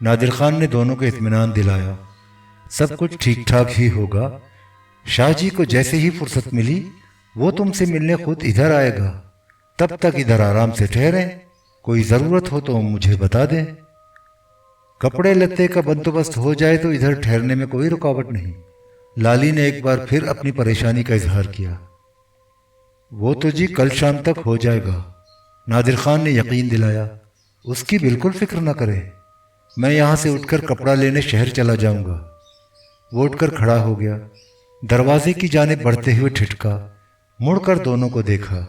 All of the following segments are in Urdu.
نادر خان نے دونوں کو اطمینان دلایا، سب کچھ ٹھیک ٹھاک ہی ہوگا، شاہ جی کو جیسے ہی فرصت ملی وہ تم سے ملنے خود ادھر آئے گا، تب تک ادھر آرام سے ٹھہریں، کوئی ضرورت ہو تو مجھے بتا دیں، کپڑے لتے کا بندوبست ہو جائے تو ادھر ٹھہرنے میں کوئی رکاوٹ نہیں۔ لالی نے ایک بار پھر اپنی پریشانی کا اظہار کیا۔ وہ تو جی کل شام تک ہو جائے گا، نادر خان نے یقین دلایا، اس کی بالکل فکر نہ کرے، میں یہاں سے اٹھ کر کپڑا لینے شہر چلا جاؤں گا۔ وہ اٹھ کر کھڑا ہو گیا، دروازے کی جانب بڑھتے ہوئے ٹھٹکا، مڑ کر دونوں کو دیکھا۔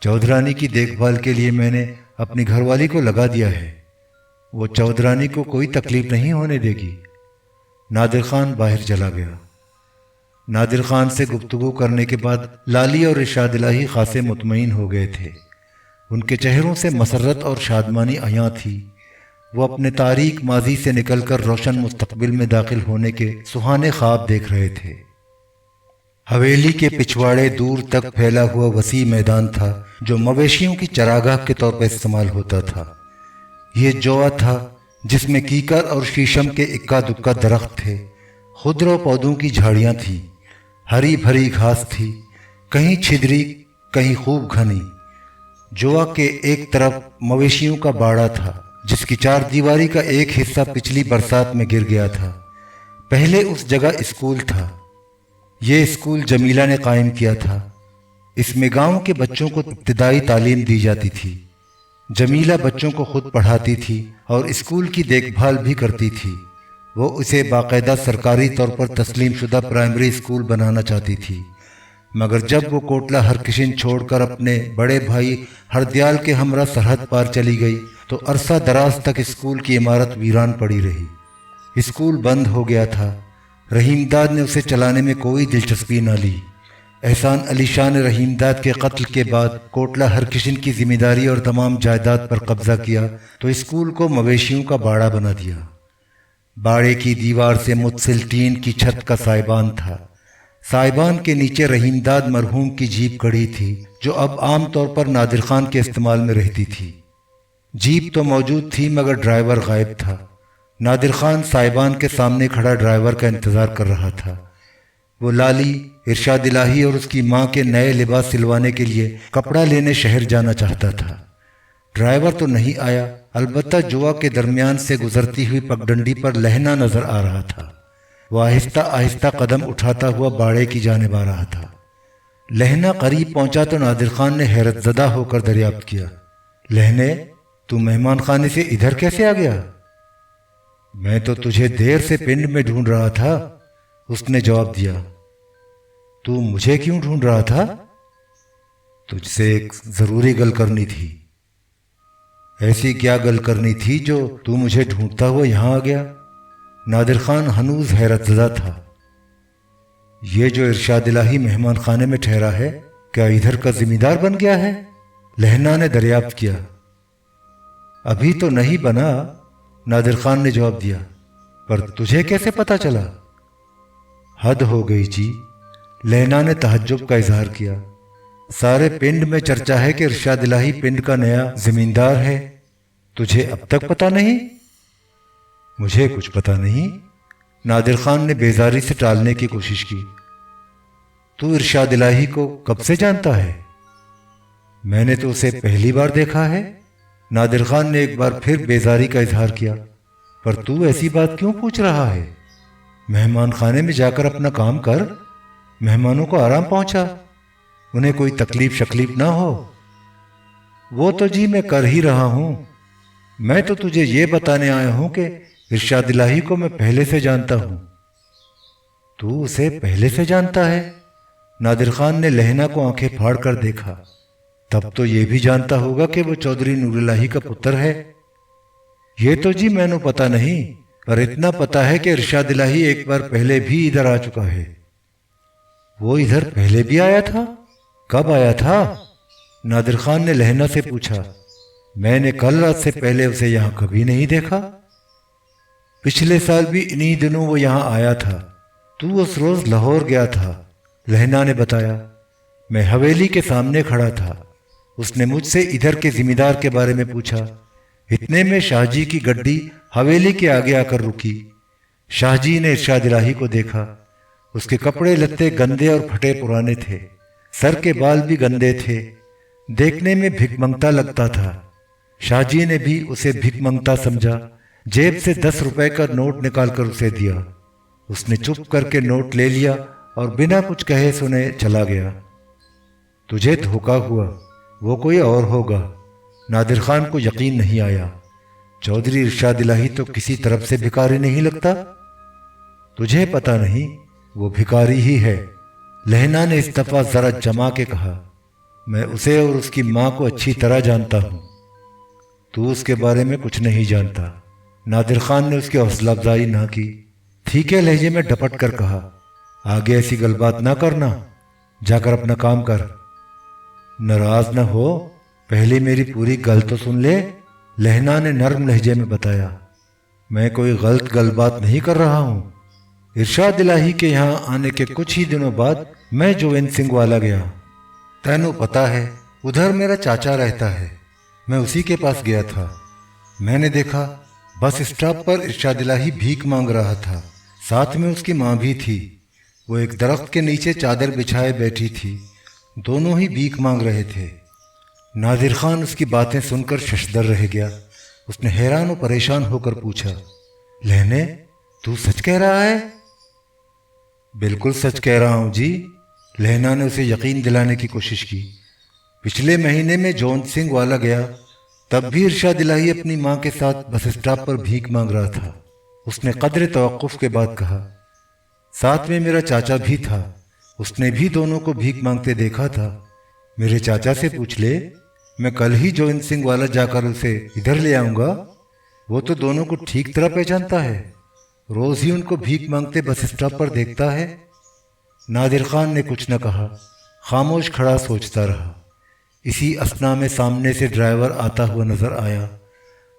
چودھرانی کی دیکھ بھال کے لیے میں نے اپنی گھر والی کو لگا دیا ہے، وہ چودھرانی کو کوئی تکلیف نہیں ہونے دے گی۔ نادر خان باہر چلا گیا۔ نادر خان سے گفتگو کرنے کے بعد لالی اور ارشاد الہی خاصے مطمئن ہو گئے تھے، ان کے چہروں سے مسرت اور شادمانی عیاں تھی، وہ اپنے تاریک ماضی سے نکل کر روشن مستقبل میں داخل ہونے کے سہانے خواب دیکھ رہے تھے۔ حویلی کے پچھواڑے دور تک پھیلا ہوا وسیع میدان تھا جو مویشیوں کی چراگاہ کے طور پر استعمال ہوتا تھا۔ یہ جوا تھا جس میں کیکر اور شیشم کے اکا دکا درخت تھے، خضر و پودوں کی جھاڑیاں تھیں، ہری بھری گھاس تھی، کہیں چھدری کہیں خوب گھنی۔ جوا کے ایک طرف مویشیوں کا باڑا تھا جس کی چار دیواری کا ایک حصہ پچھلی برسات میں گر گیا تھا۔ پہلے اس جگہ اسکول تھا، یہ اسکول جمیلہ نے قائم کیا تھا، اس میں گاؤں کے بچوں کو ابتدائی تعلیم دی جاتی تھی۔ جمیلہ بچوں کو خود پڑھاتی تھی اور اسکول کی دیکھ بھال بھی کرتی تھی، وہ اسے باقاعدہ سرکاری طور پر تسلیم شدہ پرائمری اسکول بنانا چاہتی تھی، مگر جب وہ کوٹلہ ہرکشن چھوڑ کر اپنے بڑے بھائی ہردیال کے ہمراہ سرحد پار چلی گئی تو عرصہ دراز تک اسکول کی عمارت ویران پڑی رہی۔ اسکول بند ہو گیا تھا، رحیم داد نے اسے چلانے میں کوئی دلچسپی نہ لی۔ احسان علی شاہ نے رحیم داد کے قتل کے بعد کوٹلہ ہرکشن کی ذمہ داری اور تمام جائیداد پر قبضہ کیا تو اسکول کو مویشیوں کا باڑا بنا دیا۔ باڑے کی دیوار سے متصل ٹین کی چھت کا سائبان تھا، سائبان کے نیچے رحیم داد مرحوم کی جیپ کھڑی تھی جو اب عام طور پر نادر خان کے استعمال میں رہتی تھی۔ جیپ تو موجود تھی مگر ڈرائیور غائب تھا۔ نادر خان سائبان کے سامنے کھڑا ڈرائیور کا انتظار کر رہا تھا۔ وہ لالی، ارشاد الہی اور اس کی ماں کے نئے لباس سلوانے کے لیے کپڑا لینے شہر جانا چاہتا تھا۔ ڈرائیور تو نہیں آیا، البتہ جوا کے درمیان سے گزرتی ہوئی پگڈنڈی پر لہنا نظر آ رہا تھا، وہ آہستہ آہستہ قدم اٹھاتا ہوا باڑے کی جانب آ رہا تھا۔ لہنا قریب پہنچا تو نادر خان نے حیرت زدہ ہو کر دریافت کیا، لہنے تو مہمان خانے سے ادھر کیسے آ گیا؟ میں تو تجھے دیر سے پنڈ میں ڈھونڈ رہا تھا، اس نے جواب دیا۔ تو مجھے کیوں ڈھونڈ رہا تھا؟ تجھ سے ایک ضروری گل کرنی تھی۔ ایسی کیا گل کرنی تھی جو تو مجھے ڈھونڈتا ہوا یہاں آ گیا؟ نادر خان ہنوز حیرت زدہ تھا۔ یہ جو ارشاد الہی مہمان خانے میں ٹھہرا ہے کیا ادھر کا ذمہ دار بن گیا ہے؟ لہنا نے دریافت کیا۔ ابھی تو نہیں بنا، نادر خان نے جواب دیا، پر تجھے کیسے پتا چلا؟ حد ہو گئی جی، لہنا نے تعجب کا اظہار کیا، سارے پنڈ میں چرچا ہے کہ ارشاد الہی پنڈ کا نیا زمیندار ہے، تجھے اب تک پتا نہیں؟ مجھے کچھ پتا نہیں، نادر خان نے بیزاری سے ٹالنے کی کوشش کی۔ تو ارشاد الہی کو کب سے جانتا ہے؟ میں نے تو اسے پہلی بار دیکھا ہے، نادر خان نے ایک بار پھر بیزاری کا اظہار کیا، پر تو ایسی بات کیوں پوچھ رہا ہے؟ مہمان خانے میں جا کر اپنا کام کر، مہمانوں کو آرام پہنچا، انہیں کوئی تکلیف شکلیف نہ ہو۔ وہ تو جی میں کر ہی رہا ہوں، میں تو تجھے یہ بتانے آیا ہوں کہ ارشاد الہی کو میں پہلے سے جانتا ہوں۔ تو اسے پہلے سے جانتا ہے؟ نادر خان نے لہنا کو آنکھیں پھاڑ کر دیکھا، تب تو یہ بھی جانتا ہوگا کہ وہ چودھری نور الہی کا پتر ہے۔ یہ تو جی میں نو پتا نہیں، پر اتنا پتا ہے کہ ارشاد الہی ایک بار پہلے بھی ادھر آ چکا ہے۔ وہ ادھر پہلے بھی آیا تھا؟ کب آیا تھا؟ نادر خان نے لہنا سے پوچھا۔ میں نے کل رات سے پہلے اسے یہاں کبھی نہیں دیکھا۔ پچھلے سال بھی انہی دنوں وہ یہاں آیا تھا، تو اس روز لاہور گیا تھا، لہنا نے بتایا۔ میں حویلی کے سامنے کھڑا تھا، اس نے مجھ سے ادھر کے ذمہ دار کے بارے میں پوچھا، اتنے میں شاہ جی کی گڈی حویلی کے آگے آ کر رکی۔ شاہ جی نے ارشاد الہی کو دیکھا۔ اس کے کپڑے لتے گندے اور پھٹے پرانے تھے، سر کے بال بھی گندے تھے، دیکھنے میں بھک منگتا لگتا تھا۔ شاہ جی نے بھی اسے بھک منگتا سمجھا، جیب سے 10 روپے کا نوٹ نکال کر اسے دیا۔ اس نے چپ کر کے نوٹ لے لیا اور بنا کچھ کہے سنے چلا گیا۔ تجھے دھوکا ہوا، وہ کوئی اور ہوگا۔ نادر خان کو یقین نہیں آیا۔ چودھری ارشاد الہی تو کسی طرف سے بھکاری نہیں لگتا۔ تجھے پتہ نہیں، وہ بھکاری ہی ہے۔ لہنا نے اس دفعہ ذرا جما کے کہا، میں اسے اور اس کی ماں کو اچھی طرح جانتا ہوں، تو اس کے بارے میں کچھ نہیں جانتا۔ نادر خان نے اس کی حوصلہ افزائی نہ کی، ٹھیکے لہجے میں ڈپٹ کر کہا، آگے ایسی گل بات نہ کرنا، جا کر اپنا کام کر۔ ناراض نہ ہو، پہلے میری پوری گل تو سن لے، لہنا نے نرم لہجے میں بتایا۔ میں کوئی غلط گل بات نہیں کر رہا ہوں۔ ارشاد الہی کے یہاں آنے کے کچھ ہی دنوں بعد میں جوین سنگھ والا گیا۔ تینوں پتہ ہے ادھر میرا چاچا رہتا ہے، میں اسی کے پاس گیا تھا۔ میں نے دیکھا بس اسٹاپ پر ارشاد الہی بھیک مانگ رہا تھا، ساتھ میں اس کی ماں بھی تھی۔ وہ ایک درخت کے نیچے چادر بچھائے بیٹھی تھی، دونوں ہی بھیک مانگ رہے تھے۔ نادر خان اس کی باتیں سن کر ششدر رہ گیا۔ اس نے حیران و پریشان ہو کر پوچھا، لہنے تو سچ کہہ رہا ہے؟ بالکل سچ کہہ رہا ہوں جی۔ لہنا نے اسے یقین دلانے کی کوشش کی۔ پچھلے مہینے میں جون سنگھ والا گیا، تب بھی ارشاد الہی اپنی ماں کے ساتھ بس اسٹاپ پر بھیک مانگ رہا تھا۔ اس نے قدر توقف کے بعد کہا، ساتھ میں میرا چاچا بھی تھا، اس نے بھی دونوں کو بھیک مانگتے دیکھا تھا۔ میرے چاچا سے پوچھ لے، میں کل ہی جون سنگھ والا جا کر اسے ادھر لے آؤں گا۔ وہ تو دونوں کو ٹھیک طرح پہچانتا ہے، روز ہی ان کو بھیک مانگتے بس اسٹاپ پر دیکھتا ہے۔ نادر خان نے کچھ نہ کہا، خاموش کھڑا سوچتا رہا۔ اسی اثنا میں سامنے سے ڈرائیور آتا ہوا نظر آیا۔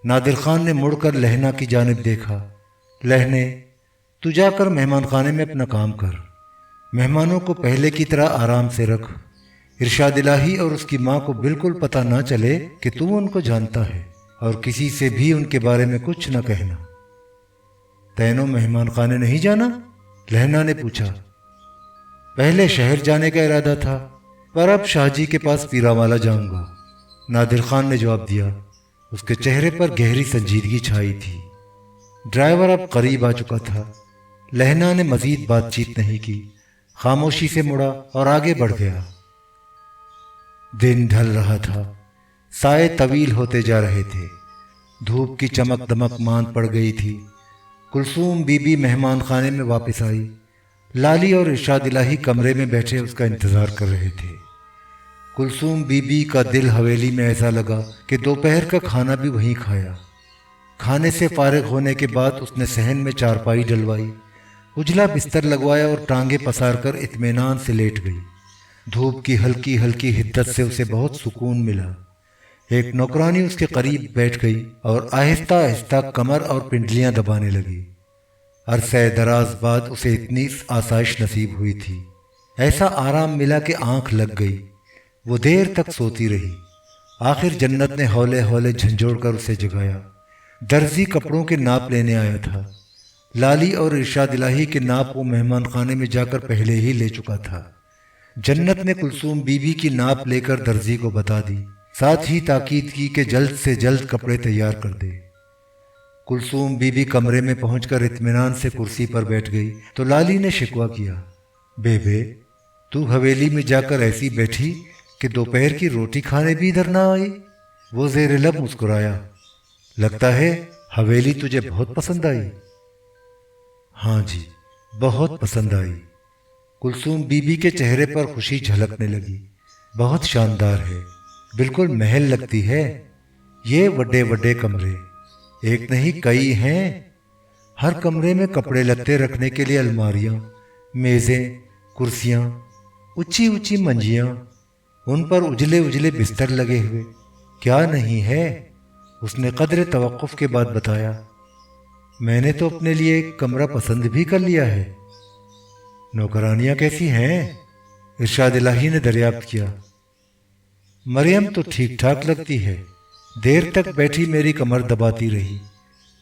نادر خان نے مڑ کر لہنا کی جانب دیکھا۔ لہنے، تو جا کر مہمان خانے میں اپنا کام کر، مہمانوں کو پہلے کی طرح آرام سے رکھ۔ ارشاد الہی اور اس کی ماں کو بالکل پتہ نہ چلے کہ تو ان کو جانتا ہے، اور کسی سے بھی ان کے بارے میں کچھ نہ کہنا۔ تینوں مہمان خانے نہیں جانا؟ لہنا نے پوچھا۔ پہلے شہر جانے کا ارادہ تھا، پر اب شاہ جی کے پاس پیرا والا جاؤں گا، نادر خان نے جواب دیا۔ اس کے چہرے پر گہری سنجیدگی چھائی تھی۔ ڈرائیور اب قریب آ چکا تھا۔ لہنا نے مزید بات چیت نہیں کی، خاموشی سے مڑا اور آگے بڑھ گیا۔ دن ڈھل رہا تھا، سائے طویل ہوتے جا رہے تھے، دھوپ کی چمک دمک ماند پڑ گئی تھی۔ کلثوم بی بی مہمان خانے میں واپس آئی۔ لالی اور ارشاد الہی کمرے میں بیٹھے اس کا انتظار کر رہے تھے۔ کلثوم بی بی کا دل حویلی میں ایسا لگا کہ دوپہر کا کھانا بھی وہیں کھایا۔ کھانے سے فارغ ہونے کے بعد اس نے صحن میں چارپائی ڈلوائی، اجلا بستر لگوایا اور ٹانگیں پسار کر اطمینان سے لیٹ گئی۔ دھوپ کی ہلکی ہلکی حدت سے اسے بہت سکون ملا۔ ایک نوکرانی اس کے قریب بیٹھ گئی اور آہستہ آہستہ کمر اور پنڈلیاں دبانے لگی۔ عرصہ دراز بعد اسے اتنی آسائش نصیب ہوئی تھی، ایسا آرام ملا کہ آنکھ لگ گئی۔ وہ دیر تک سوتی رہی۔ آخر جنت نے ہولے ہولے جھنجھوڑ کر اسے جگایا۔ درزی کپڑوں کے ناپ لینے آیا تھا۔ لالی اور ارشاد الہی کے ناپ وہ مہمان خانے میں جا کر پہلے ہی لے چکا تھا۔ جنت نے کلثوم بی بی کی ناپ لے کر درزی کو بتا دی، ساتھ ہی تاکید کی کہ جلد سے جلد کپڑے تیار کر دے۔ کلثوم بی بی کمرے میں پہنچ کر اطمینان سے کرسی پر بیٹھ گئی تو لالی نے شکوہ کیا، بیبے تو حویلی میں جا کر ایسی بیٹھی کہ دوپہر کی روٹی کھانے بھی ادھر نہ آئی۔ وہ زیر لب مسکرایا، لگتا ہے حویلی تجھے بہت پسند آئی۔ ہاں جی، بہت پسند آئی۔ کلثوم بی بی کے چہرے پر خوشی جھلکنے لگی۔ بہت شاندار ہے، بالکل محل لگتی ہے۔ یہ بڑے بڑے کمرے، ایک نہیں کئی ہیں۔ ہر کمرے میں کپڑے لتے رکھنے کے لیے الماریاں، میزیں، کرسیاں، اونچی اونچی منجیاں، ان پر اجلے اجلے بستر لگے ہوئے، کیا نہیں ہے؟ اس نے قدر توقف کے بعد بتایا، میں نے تو اپنے لیے ایک کمرہ پسند بھی کر لیا ہے۔ نوکرانیاں کیسی ہیں؟ ارشاد الہی نے دریافت کیا۔ مریم تو ٹھیک ٹھاک لگتی ہے، دیر تک بیٹھی میری کمر دباتی رہی۔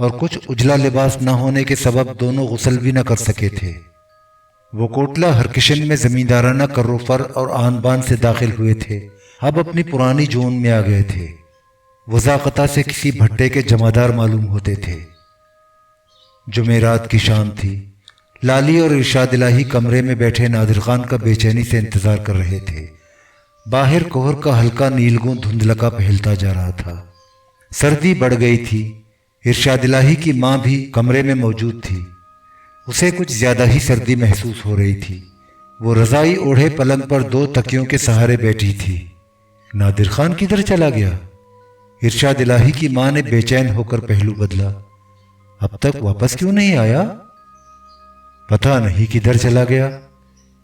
اور کچھ اجلا لباس نہ ہونے کے سبب دونوں غسل بھی نہ کر سکے تھے۔ وہ کوٹلہ ہرکشن میں زمیندارانہ کروفر اور آن بان سے داخل ہوئے تھے، اب اپنی پرانی جون میں آ گئے تھے۔ وضاقتہ سے کسی بھٹے کے جمعدار معلوم ہوتے تھے۔ جمعرات کی شام تھی۔ لالی اور ارشاد الہی کمرے میں بیٹھے نادر خان کا بے چینی سے انتظار کر رہے تھے۔ باہر کوہر کا ہلکا نیلگوں دھندلکا پھیلتا جا رہا تھا۔ سردی بڑھ گئی تھی۔ ارشاد الہی کی ماں بھی کمرے میں موجود تھی۔ اسے کچھ زیادہ ہی سردی محسوس ہو رہی تھی۔ وہ رضائی اوڑھے پلنگ پر دو تکیوں کے سہارے بیٹھی تھی۔ نادر خان کدھر چلا گیا؟ ارشاد الہی کی ماں نے بے چین ہو کر پہلو بدلا۔ اب تک واپس کیوں نہیں آیا؟ پتہ نہیں کدھر چلا گیا،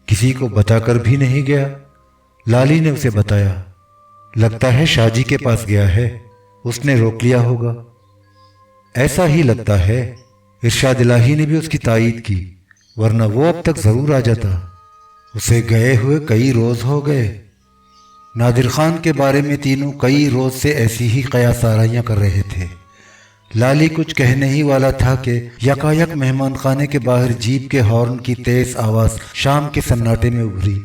کسی کو بتا کر بھی نہیں گیا۔ لالی نے اسے بتایا، لگتا ہے شاہ جی کے پاس گیا ہے، اس نے روک لیا ہوگا۔ ایسا ہی لگتا ہے۔ ارشاد الہی نے بھی اس کی تائید کی، ورنہ وہ اب تک ضرور آ جاتا۔ اسے گئے ہوئے کئی روز ہو گئے۔ نادر خان کے بارے میں تینوں کئی روز سے ایسی ہی قیاس آرائیاں کر رہے تھے۔ لالی کچھ کہنے ہی والا تھا کہ یکایک مہمان خانے کے باہر جیپ کے ہارن کی تیز آواز شام کے سناٹے میں ابھری۔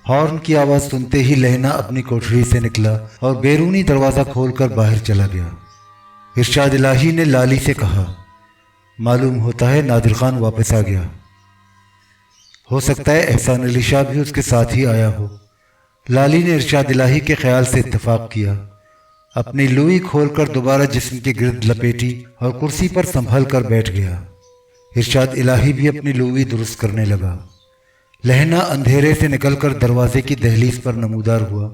ہارن کی آواز سنتے ہی لہنا اپنی کوٹھری سے نکلا اور بیرونی دروازہ کھول کر باہر چلا گیا۔ ارشاد الہی نے لالی سے کہا، معلوم ہوتا ہے نادر خان واپس آ گیا۔ ہو سکتا ہے احسان علی شاہ بھی اس کے ساتھ ہی آیا ہو۔ لالی نے ارشاد الہی کے خیال سے اتفاق کیا۔ اپنی لوئی کھول کر دوبارہ جسم کے گرد لپیٹی اور کرسی پر سنبھل کر بیٹھ گیا۔ ارشاد الہی بھی اپنی لوئی درست کرنے لگا۔ لہنا اندھیرے سے نکل کر دروازے کی دہلیز پر نمودار ہوا۔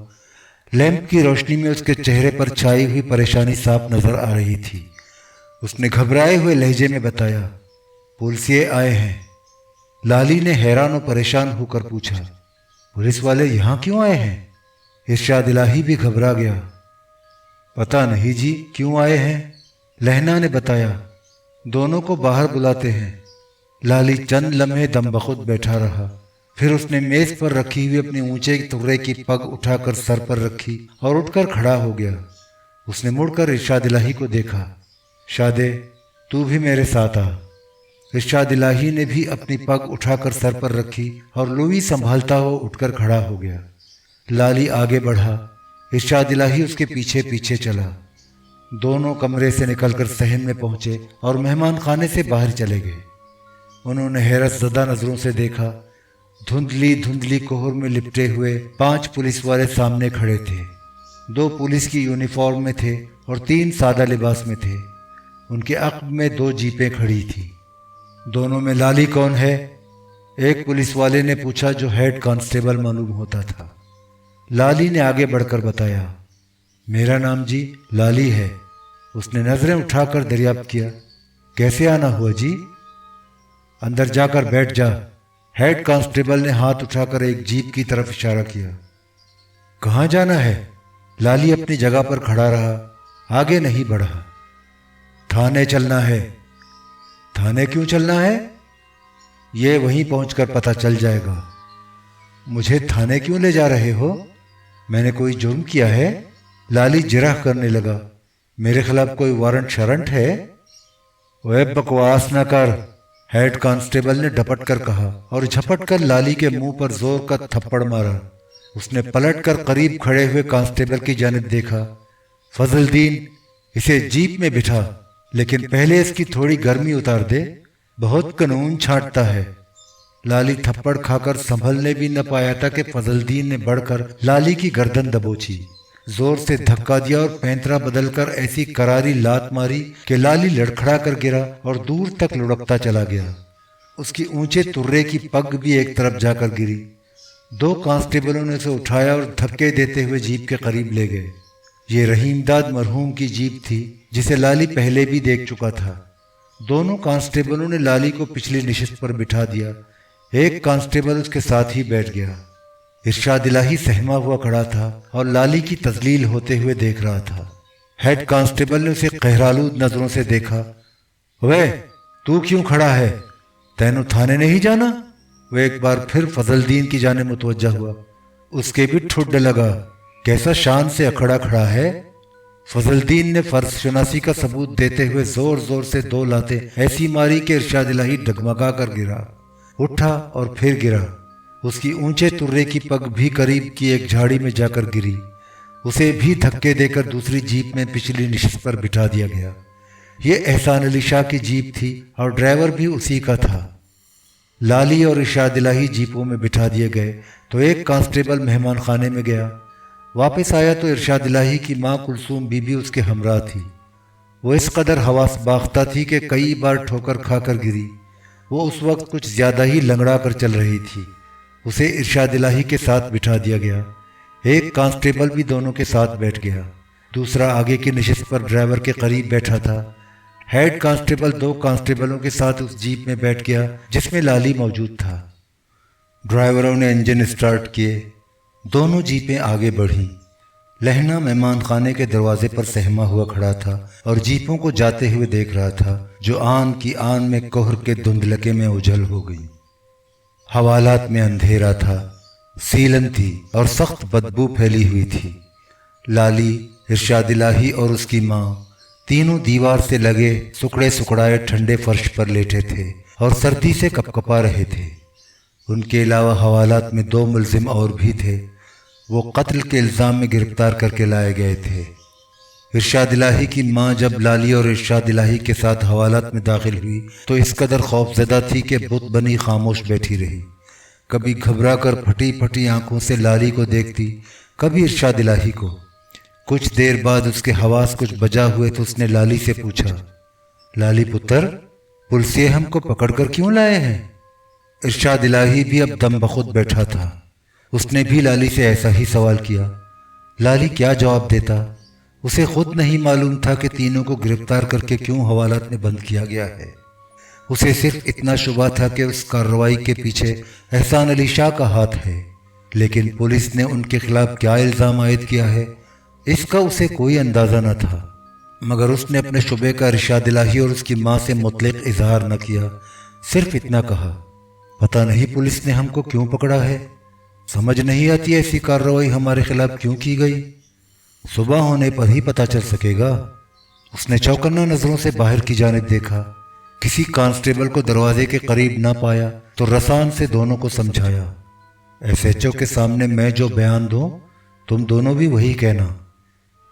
لیمپ کی روشنی میں اس کے چہرے پر چھائی ہوئی پریشانی صاف نظر آ رہی تھی۔ اس نے گھبرائے ہوئے لہجے میں بتایا، پولیسیے آئے ہیں۔ لالی نے حیران و پریشان ہو کر پوچھا، پولیس والے یہاں کیوں آئے ہیں؟ ارشاد الہی بھی گھبرا گیا۔ پتہ نہیں جی کیوں آئے ہیں، لہنا نے بتایا، دونوں کو باہر بلاتے ہیں۔ لالی چند لمحے دم بخود بیٹھا رہا، پھر اس نے میز پر رکھی ہوئی اپنی اونچے تغرے کی پگ اٹھا کر سر پر رکھی اور اٹھ کر کھڑا ہو گیا۔ اس نے مڑ کر ارشاد الہی کو دیکھا، شادے تو بھی میرے ساتھ آ۔ ارشاد الہی نے بھی اپنی پگ اٹھا کر سر پر رکھی اور لوئی سنبھالتا ہوا اٹھ کر کھڑا ہو گیا۔ لالی آگے بڑھا، ارشاد الہی اس کے پیچھے پیچھے چلا۔ دونوں کمرے سے نکل کر صحن میں پہنچے اور مہمان خانے سے باہر چلے گئے۔ انہوں نے حیرت زدہ نظروں سے دیکھا، دھندلی دھندلی کوہر میں لپٹے ہوئے 5 پولیس والے سامنے کھڑے تھے۔ 2 پولیس کی یونیفارم میں تھے اور 3 سادہ لباس میں تھے۔ ان کے عقب میں 2 جیپیں کھڑی تھیں۔ دونوں میں لالی کون ہے؟ ایک پولیس والے نے پوچھا جو ہیڈ کانسٹیبل معلوم ہوتا تھا۔ لالی نے آگے بڑھ کر بتایا، میرا نام جی لالی ہے۔ اس نے نظریں اٹھا کر دریافت کیا، کیسے آنا ہوا جی؟ اندر جا کر بیٹھ جا۔ ہیڈ کانسٹیبل نے ہاتھ اٹھا کر ایک جیپ کی طرف اشارہ کیا۔ کہاں جانا ہے؟ لالی اپنی جگہ پر کھڑا رہا، آگے نہیں بڑھا۔ تھانے چلنا ہے۔ تھانے کیوں چلنا ہے؟ یہ وہیں پہنچ کر پتہ چل جائے گا۔ مجھے تھانے کیوں لے جا رہے ہو؟ میں نے کوئی جرم کیا ہے؟ لالی جرح کرنے لگا، میرے خلاف کوئی وارنٹ شرنٹ ہے؟ اوے بکواس نہ کر، ہیڈ کانسٹیبل نے ڈپٹ کر کہا اور جھپٹ کر لالی کے منہ پر زور کا تھپڑ مارا۔ اس نے پلٹ کر قریب کھڑے ہوئے کانسٹیبل کی جانب دیکھا۔ فضل الدین، اسے جیپ میں بٹھا، لیکن پہلے اس کی تھوڑی گرمی اتار دے، بہت قانون چھانٹتا ہے۔ لالی تھپڑ کھا کر سنبھلنے بھی نہ پایا تھا کہ فضل الدین نے بڑھ کر لالی کی گردن دبوچی، زور سے دھکا دیا اور پینترا بدل کر ایسی کراری لات ماری کہ لالی لڑکھڑا کر گرا اور دور تک لڑکتا چلا گیا۔ اس کی اونچے ترے کی پگ بھی ایک طرف جا کر گری۔ 2 کانسٹیبلوں نے اسے اٹھایا اور دھکے دیتے ہوئے جیپ کے قریب لے گئے۔ یہ رحیم داد مرحوم کی جیپ تھی جسے لالی پہلے بھی دیکھ چکا تھا۔ دونوں کانسٹیبلوں نے لالی کو پچھلی نشست پر بٹھا دیا۔ ایک کانسٹیبل اس کے ساتھ ہی بیٹھ گیا۔ ارشاد الہی سہما ہوا کھڑا تھا اور لالی کی تذلیل ہوتے ہوئے دیکھ رہا تھا۔ ہیڈ کانسٹیبل نے اسے قہرآلود نظروں سے دیکھا۔ وے تو کیوں کھڑا ہے؟ تینوں تھانے نہیں جانا؟ وہ ایک بار پھر فضل الدین کی جانب متوجہ ہوا۔ اس کے بھی ٹھڈ لگا، کیسا شان سے اکھڑا کھڑا ہے۔ فضل الدین نے فرض شناسی کا ثبوت دیتے ہوئے زور زور سے 2 لاتیں ایسی ماری کہ ارشاد الہی ڈگمگا کر گرا، اٹھا اور پھر گرا۔ اس کی اونچے ترے کی پگ بھی قریب کی ایک جھاڑی میں جا کر گری۔ اسے بھی دھکے دے کر دوسری جیپ میں پچھلی نشست پر بٹھا دیا گیا۔ یہ احسان علی شاہ کی جیپ تھی اور ڈرائیور بھی اسی کا تھا۔ لالی اور ارشاد الہی جیپوں میں بٹھا دیے گئے تو ایک کانسٹیبل مہمان خانے میں گیا۔ واپس آیا تو ارشاد الہی کی ماں کلثوم بی بی اس کے ہمراہ تھی۔ وہ اس قدر حواس باختہ تھی کہ کئی بار ٹھوکر کھا کر گری۔ وہ اس وقت کچھ زیادہ ہی لنگڑا کر چل رہی تھی۔ اسے ارشاد الہی کے ساتھ بٹھا دیا گیا۔ ایک کانسٹیبل بھی دونوں کے ساتھ بیٹھ گیا، دوسرا آگے کی نشست پر ڈرائیور کے قریب بیٹھا تھا۔ ہیڈ کانسٹیبل 2 کانسٹیبلوں کے ساتھ اس جیپ میں بیٹھ گیا جس میں لالی موجود تھا۔ ڈرائیوروں نے انجن اسٹارٹ کیے، دونوں جیپیں آگے بڑھیں۔ لہنا مہمان خانے کے دروازے پر سہما ہوا کھڑا تھا اور جیپوں کو جاتے ہوئے دیکھ رہا تھا جو آن کی آن میں کوہر کے دھندلکے میں اجھل ہو گئی۔ حوالات میں اندھیرا تھا، سیلن تھی اور سخت بدبو پھیلی ہوئی تھی۔ لالی، ارشاد الہی اور اس کی ماں تینوں دیوار سے لگے سکڑے سکڑائے ٹھنڈے فرش پر لیٹے تھے اور سردی سے کپکپا رہے تھے۔ ان کے علاوہ حوالات میں 2 ملزم اور بھی تھے، وہ قتل کے الزام میں گرفتار کر کے لائے گئے تھے۔ ارشاد الہی کی ماں جب لالی اور ارشاد الہی کے ساتھ حوالات میں داخل ہوئی تو اس قدر خوف زدہ تھی کہ بت بنی خاموش بیٹھی رہی۔ کبھی گھبرا کر پھٹی پھٹی آنکھوں سے لالی کو دیکھتی، کبھی ارشاد الہی کو۔ کچھ دیر بعد اس کے حواس کچھ بجا ہوئے تو اس نے لالی سے پوچھا، لالی پتر، پولیس ہم کو پکڑ کر کیوں لائے ہیں؟ ارشاد الہی بھی اب دم بخود بیٹھا تھا۔ اس نے بھی لالی سے ایسا ہی سوال کیا۔ لالی کیا جواب دیتا؟ اسے خود نہیں معلوم تھا کہ تینوں کو گرفتار کر کے کیوں حوالات میں بند کیا گیا ہے۔ اسے صرف اتنا شبہ تھا کہ اس کارروائی کے پیچھے احسان علی شاہ کا ہاتھ ہے، لیکن پولیس نے ان کے خلاف کیا الزام عائد کیا ہے اس کا اسے کوئی اندازہ نہ تھا۔ مگر اس نے اپنے شبے کا ارشاد الہی اور اس کی ماں سے مطلق اظہار نہ کیا، صرف اتنا کہا، پتہ نہیں پولیس نے ہم کو کیوں پکڑا ہے، سمجھ نہیں آتی ایسی کارروائی ہمارے خلاف کیوں کی گئی، صبح ہونے پر ہی پتہ چل سکے گا۔ اس نے چوکنا نظروں سے باہر کی جانب دیکھا، کسی کانسٹیبل کو دروازے کے قریب نہ پایا تو رسان سے دونوں کو سمجھایا، ایس ایچ او کے سامنے میں جو بیان دوں تم دونوں بھی وہی کہنا،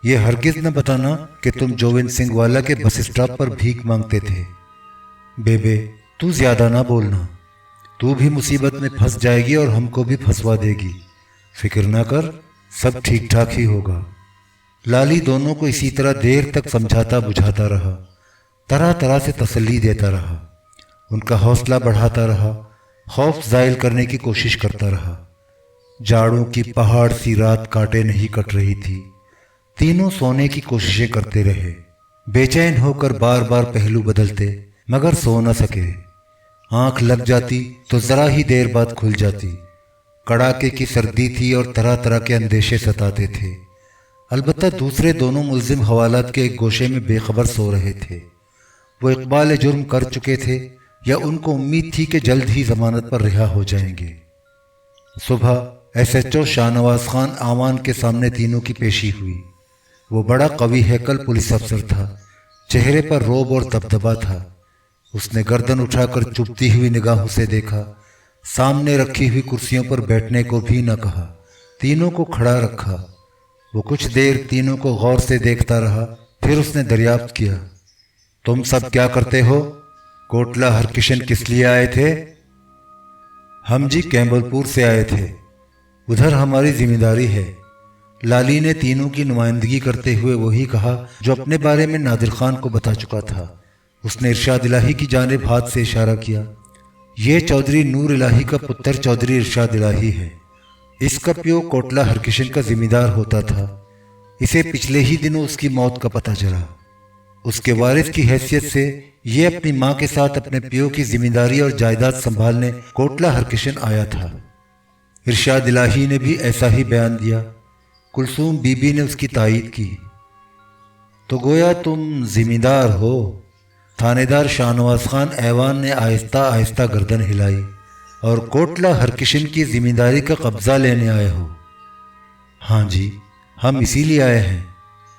یہ ہرگز نہ بتانا کہ تم جوون سنگھ والا کے بس اسٹاپ پر بھیک مانگتے تھے۔ بیبے تو زیادہ نہ بولنا، تو بھی مصیبت میں پھنس جائے گی اور ہم کو بھی پھنسوا دے گی، فکر نہ کر، سب ٹھیک ٹھاک ہی ہوگا۔ لالی دونوں کو اسی طرح دیر تک سمجھاتا بجھاتا رہا، طرح طرح سے تسلی دیتا رہا، ان کا حوصلہ بڑھاتا رہا، خوف زائل کرنے کی کوشش کرتا رہا۔ جاڑوں کی پہاڑ سی رات کاٹے نہیں کٹ رہی تھی، تینوں سونے کی کوششیں کرتے رہے، بے چین ہو کر بار بار پہلو بدلتے مگر سو نہ سکے۔ آنکھ لگ جاتی تو ذرا ہی دیر بعد کھل جاتی۔ کڑاکے کی سردی تھی اور طرح طرح کے اندیشے ستاتے تھے۔ البتہ دوسرے دونوں ملزم حوالات کے ایک گوشے میں بے خبر سو رہے تھے۔ وہ اقبال جرم کر چکے تھے یا ان کو امید تھی کہ جلد ہی ضمانت پر رہا ہو جائیں گے۔ صبح ایس ایچ او شاہ نواز خان آوان کے سامنے تینوں کی پیشی ہوئی۔ وہ بڑا قوی ہیکل پولیس افسر تھا، چہرے پر رعب اور دبدبا تھا۔ اس نے گردن اٹھا کر چبھتی ہوئی نگاہوں سے دیکھا، سامنے رکھی ہوئی کرسیوں پر بیٹھنے کو بھی نہ کہا، تینوں کو کھڑا رکھا۔ وہ کچھ دیر تینوں کو غور سے دیکھتا رہا، پھر اس نے دریافت کیا، تم سب کیا کرتے ہو؟ کوٹلہ ہرکشن کس لیے آئے تھے؟ ہم جی کیمبل پور سے آئے تھے، ادھر ہماری ذمہ داری ہے۔ لالی نے تینوں کی نمائندگی کرتے ہوئے وہی کہا جو اپنے بارے میں نادر خان کو بتا چکا تھا۔ اس نے ارشاد الہی کی جانب ہاتھ سے اشارہ کیا، یہ چودھری نور الہی کا پتر چودھری ارشاد الہی ہے، اس کا پیو کوٹلہ ہرکشن کا ذمہ دار ہوتا تھا، اسے پچھلے ہی دنوں اس کی موت کا پتہ چلا۔ اس کے وارث کی حیثیت سے یہ اپنی ماں کے ساتھ اپنے پیو کی ذمہ داری اور جائیداد سنبھالنے کوٹلہ ہرکشن آیا تھا۔ ارشاد الہی نے بھی ایسا ہی بیان دیا۔ کلثوم بی بی نے اس کی تائید کی۔ تو گویا تم ذمہ دار ہو؟ تھانے دار شاہ نواز خان ایوان نے آہستہ آہستہ گردن ہلائی، اور کوٹلہ ہرکشن کی ذمہ داری کا قبضہ لینے آئے ہو؟ ہاں جی، ہم اسی لیے آئے ہیں۔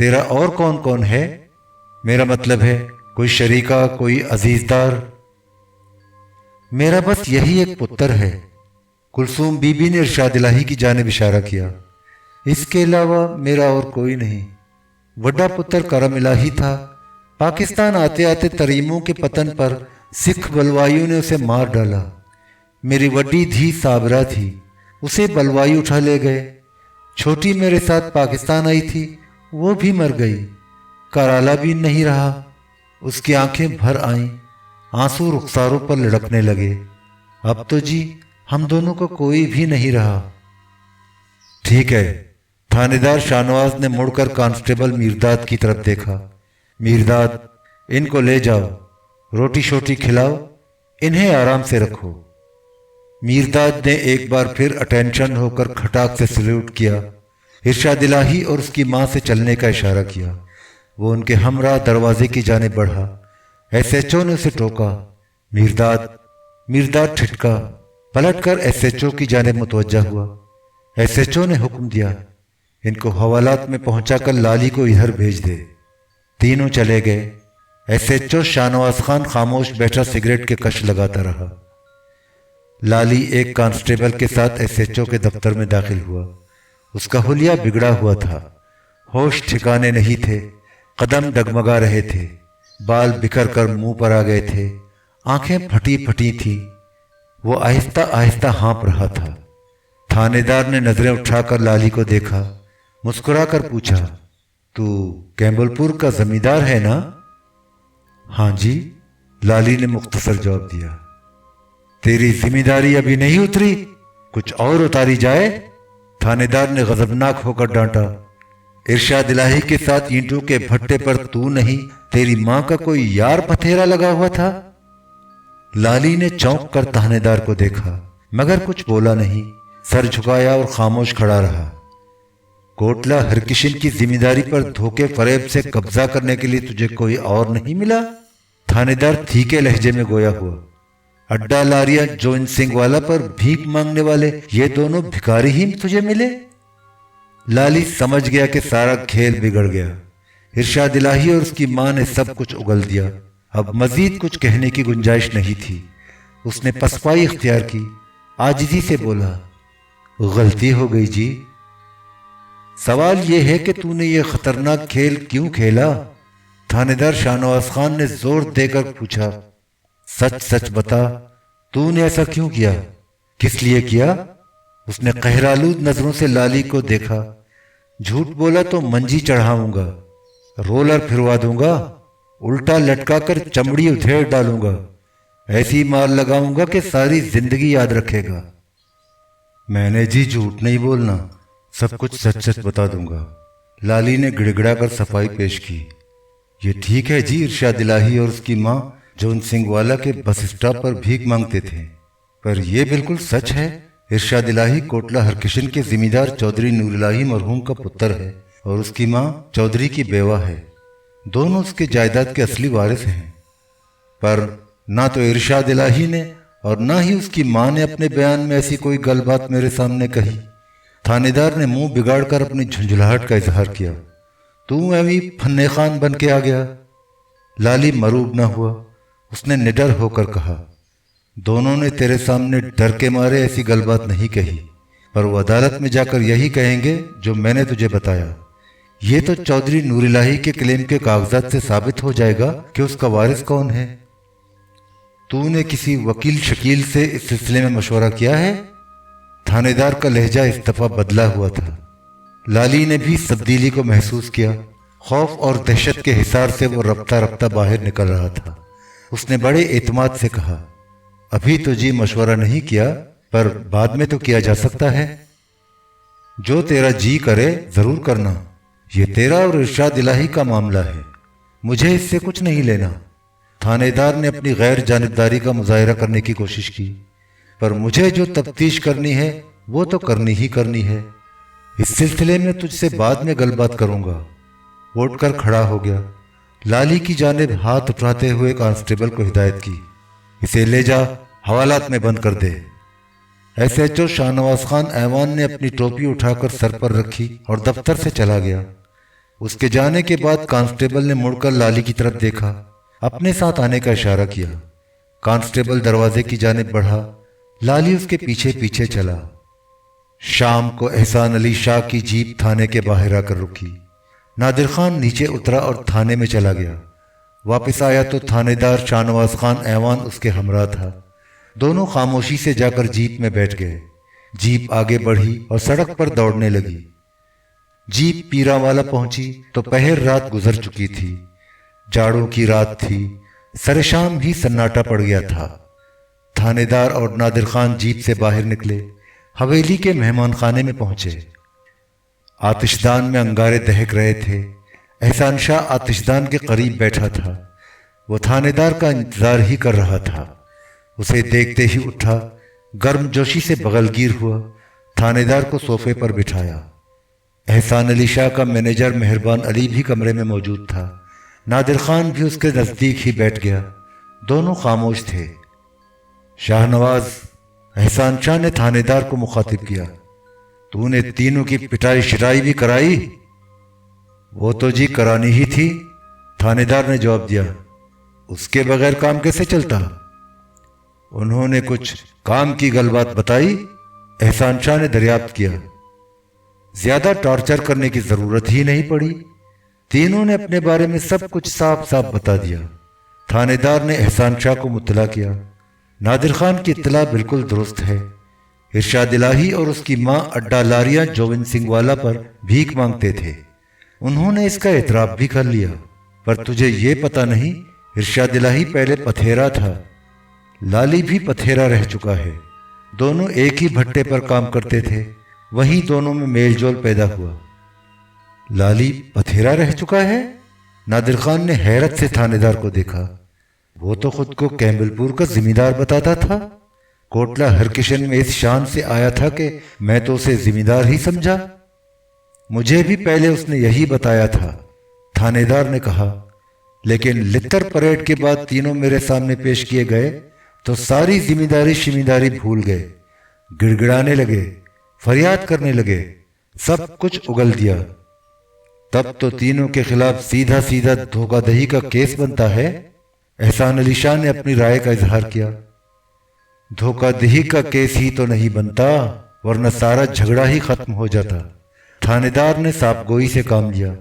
تیرا اور کون کون ہے؟ میرا مطلب ہے کوئی شریکہ، کوئی عزیزدار؟ میرا بس یہی ایک پتر ہے۔ کلثوم بی بی نے ارشاد الہی کی جانب اشارہ کیا۔ اس کے علاوہ میرا اور کوئی نہیں۔ وڈا پتر کرم الہی تھا۔ پاکستان آتے آتے تریموں کے پتن پر سکھ بلوائیوں نے اسے مار ڈالا۔ میری وڈی دھی صابرہ تھی، اسے بلوائی اٹھا لے گئے۔ چھوٹی میرے ساتھ پاکستان آئی تھی، وہ بھی مر گئی۔ کرالا بھی نہیں رہا، اس کی آنکھیں بھر آئیں، آنسو رخساروں پر لڑکنے لگے۔ اب تو جی ہم دونوں کو کوئی بھی نہیں رہا۔ ٹھیک ہے۔ تھانے دار شاہنواز نے مڑ کر کانسٹیبل میرداد کی طرف دیکھا۔ میرداد، ان کو لے جاؤ، روٹی شوٹی کھلاؤ، انہیں آرام سے رکھو۔ میرداد نے ایک بار پھر اٹینشن ہو کر کھٹاک سے سلیوٹ کیا۔ ارشاد الہی اور اس کی ماں سے چلنے کا اشارہ کیا۔ وہ ان کے ہمراہ دروازے کی جانب بڑھا۔ ایس ایچ او نے اسے ٹوکا۔ میرداد۔ میرداد ٹھٹکا، پلٹ کر ایس ایچ او کی جانب متوجہ ہوا۔ ایس ایچ او نے حکم دیا، ان کو حوالات میں پہنچا کر لالی کو ادھر بھیج دے۔ تینوں چلے گئے۔ S H O Shahnawaz Khan خاموش بیٹھا سگریٹ کے کش لگاتا رہا۔ لالی ایک کانسٹیبل کے ساتھ ایس ایچ او کے دفتر میں داخل ہوا۔ اس کا حلیہ بگڑا ہوا تھا، ہوش ٹھکانے نہیں تھے، قدم ڈگمگا رہے تھے، بال بکھر کر منہ پر آ گئے تھے، آنکھیں پھٹی پھٹی تھی۔ وہ آہستہ آہستہ ہانپ رہا تھا۔ تھانے دار نے نظریں اٹھا کر لالی کو دیکھا، مسکرا کر پوچھا، تو کیمبل پور کا زمیندار ہے نا؟ ہاں جی، لالی نے مختصر جواب دیا۔ تیری ذمہ داری ابھی نہیں اتری، کچھ اور اتاری جائے؟ تھانے دار نے غضبناک ہو کر ڈانٹا۔ ارشاد الہی کے ساتھ اینٹوں کے بھٹے پر تو نہیں، تیری ماں کا کوئی یار پتھیرا لگا ہوا تھا؟ لالی نے چونک کر تھانے دار کو دیکھا مگر کچھ بولا نہیں، سر جھکایا اور خاموش کھڑا رہا۔ کوٹلہ ہرکشن کی ذمہ داری پر دھوکے فریب سے قبضہ کرنے کے لیے تجھے کوئی اور نہیں ملا؟ تھانے دار تھیکے لہجے میں گویا ہوا۔ اڈا لاریاں جوئن سنگھ والا پر بھیک مانگنے والے یہ دونوں بھکاری ہی تجھے ملے؟ لالی سمجھ گیا کہ سارا کھیل بگڑ گیا۔ ارشاد الہی اور اس کی ماں نے سب کچھ اگل دیا، اب مزید کچھ کہنے کی گنجائش نہیں تھی۔ اس نے پسپائی اختیار کی، عاجزی سے بولا، غلطی ہو گئی جی۔ سوال یہ ہے کہ تو نے یہ خطرناک کھیل کیوں کھیلا؟ تھانے دار شاہنواز خان نے زور دے کر پوچھا۔ سچ سچ بتا، تو نے ایسا کیوں کیا؟ کس لیے کیا؟ اس نے قہرآلود نظروں سے لالی کو دیکھا۔ جھوٹ بولا تو منجی چڑھاؤں گا، رولر پھروا دوں گا، الٹا لٹکا کر چمڑی ادھیڑ ڈالوں گا، ایسی مار لگاؤں گا کہ ساری زندگی یاد رکھے گا۔ میں نے جی جھوٹ نہیں بولنا، سب کچھ سچ سچ بتا دوں گا۔ لالی نے گڑ گڑا کر صفائی پیش کی۔ یہ ٹھیک ہے جی، ارشاد الہی اور اس کی ماں جون سنگھ والا کے بس اسٹاپ پر بھیک مانگتے تھے، پر یہ بالکل سچ ہے۔ ارشاد الہی کوٹلہ ہرکشن کے ذمہ دار چودھری نور الہی مرحوم کا پتر ہے اور اس کی ماں چودھری کی بیوہ ہے، دونوں اس کے جائیداد کے اصلی وارث ہیں۔ پر نہ تو ارشاد الہی نے اور نہ ہی اس کی ماں نے اپنے بیان میں ایسی کوئی گل بات میرے سامنے کہی۔ تھانے دار نے منہ بگاڑ کر اپنی جھنجھلاہٹ کا اظہار کیا۔ تو ایویں پھنے خان بن کے آ گیا؟ لالی مروب نہ ہوا، اس نے نڈر ہو کر کہا، دونوں نے تیرے سامنے ڈر کے مارے ایسی گل بات نہیں کہی، پر وہ عدالت میں جا کر یہی کہیں گے جو میں نے تجھے بتایا۔ یہ تو چودھری نور الہی کے کلیم کے کاغذات سے ثابت ہو جائے گا کہ اس کا وارث کون ہے۔ تو نے کسی وکیل شکیل سے اس سلسلے میں مشورہ کیا ہے؟ تھانے دار کا لہجہ اس دفعہ بدلا ہوا تھا۔ لالی نے بھی تبدیلی کو محسوس کیا۔ خوف اور دہشت کے حصار سے وہ رفتہ رفتہ باہر نکل رہا تھا۔ اس نے بڑے اعتماد سے کہا، ابھی تو جی مشورہ نہیں کیا، پر بعد میں تو کیا جا سکتا ہے۔ جو تیرا جی کرے ضرور کرنا، یہ تیرا اور ارشاد الہی کا معاملہ ہے، مجھے اس سے کچھ نہیں لینا۔ تھانے دار نے اپنی غیر جانبداری کا مظاہرہ کرنے کی کوشش کی، پر مجھے جو تفتیش کرنی ہے وہ تو کرنی ہی کرنی ہے۔ اس سلسلے میں تجھ سے بعد میں گل بات کروں گا۔ اٹھ کر کھڑا ہو گیا۔ لالی کی جانب ہاتھ اٹھاتے ہوئے کانسٹیبل کو ہدایت کی، اسے لے جا، حوالات میں بند کر دے۔ S H O Shahnawaz Khan Awan نے اپنی ٹوپی اٹھا کر سر پر رکھی اور دفتر سے چلا گیا۔ اس کے جانے کے بعد کانسٹیبل نے مڑ کر لالی کی طرف دیکھا، اپنے ساتھ آنے کا اشارہ کیا۔ کانسٹیبل دروازے کی جانب بڑھا، لالی اس کے پیچھے پیچھے چلا۔ شام کو احسان علی شاہ کی جیپ تھانے کے باہر آ کر رکی۔ نادر خان نیچے اترا اور تھانے میں چلا گیا۔ واپس آیا تو تھانے دار شاہ نواز خان ایوان اس کے ہمراہ تھا۔ دونوں خاموشی سے جا کر جیپ میں بیٹھ گئے۔ جیپ آگے بڑھی اور سڑک پر دوڑنے لگی۔ جیپ پیرا والا پہنچی تو پہر رات گزر چکی تھی۔ جاڑوں کی رات تھی، سر شام ہی سناٹا پڑ گیا تھا۔ تھانے دار اور نادر خان جیپ سے باہر نکلے، حویلی کے مہمان خانے میں پہنچے۔ آتش دان میں انگارے دہک رہے تھے۔ احسان شاہ آتش دان کے قریب بیٹھا تھا۔ وہ تھانے دار کا انتظار ہی کر رہا تھا۔ اسے دیکھتے ہی اٹھا، گرم جوشی سے بغل گیر ہوا، تھانے دار کو صوفے پر بٹھایا۔ احسان علی شاہ کا مینیجر مہربان علی بھی کمرے میں موجود تھا۔ نادر خان بھی اس کے نزدیک ہی بیٹھ گیا۔ دونوں خاموش تھے۔ شاہ نواز، احسان شاہ نے تھانے دار کو مخاطب کیا، تو نے تینوں کی پٹائی شٹائی بھی کرائی؟ وہ تو جی کرانی ہی تھی، تھانے دار نے جواب دیا۔ اس کے بغیر کام کیسے چلتا؟ انہوں نے کچھ کام کی گل بات بتائی؟ احسان شاہ نے دریافت کیا۔ زیادہ ٹارچر کرنے کی ضرورت ہی نہیں پڑی، تینوں نے اپنے بارے میں سب کچھ صاف صاف بتا دیا۔ تھانے دار نے احسان شاہ کو مطلع کیا۔ نادر خان کی اطلاع بالکل درست ہے۔ ارشاد الہی اور اس کی ماں اڈا لاریاں جوون سنگھ والا پر بھیک مانگتے تھے۔ انہوں نے اس کا اعتراف بھی کر لیا، پر تجھے یہ پتہ نہیں ارشاد الہی پہلے پتھیرا تھا، لالی بھی پتھیرا رہ چکا ہے۔ دونوں ایک ہی بھٹے پر کام کرتے تھے، وہیں دونوں میں میل جول پیدا ہوا۔ لالی پتھیرا رہ چکا ہے؟ نادر خان نے حیرت سے تھانے دار کو دیکھا۔ وہ تو خود کو کیمبل پور کا ذمہ دار بتاتا تھا۔ کوٹلہ ہرکشن میں اس شان سے آیا تھا کہ میں تو اسے ذمہ دار ہی سمجھا۔ مجھے بھی پہلے اس نے یہی بتایا تھا، تھانے دار نے کہا، لیکن لتر پریڈ کے بعد تینوں میرے سامنے پیش کیے گئے تو ساری ذمہ داری بھول گئے، گڑ گڑانے لگے، فریاد کرنے لگے، سب کچھ اگل دیا۔ تب تو تینوں کے خلاف سیدھا سیدھا دھوکہ دہی کا کیس بنتا ہے۔ احسان علی شاہ نے اپنی رائے کا اظہار کیا۔ دھوکہ دہی کا کیس ہی تو نہیں بنتا، ورنہ سارا جھگڑا ہی ختم ہو جاتا۔ تھانے دار نے صاف گوئی سے کام لیا،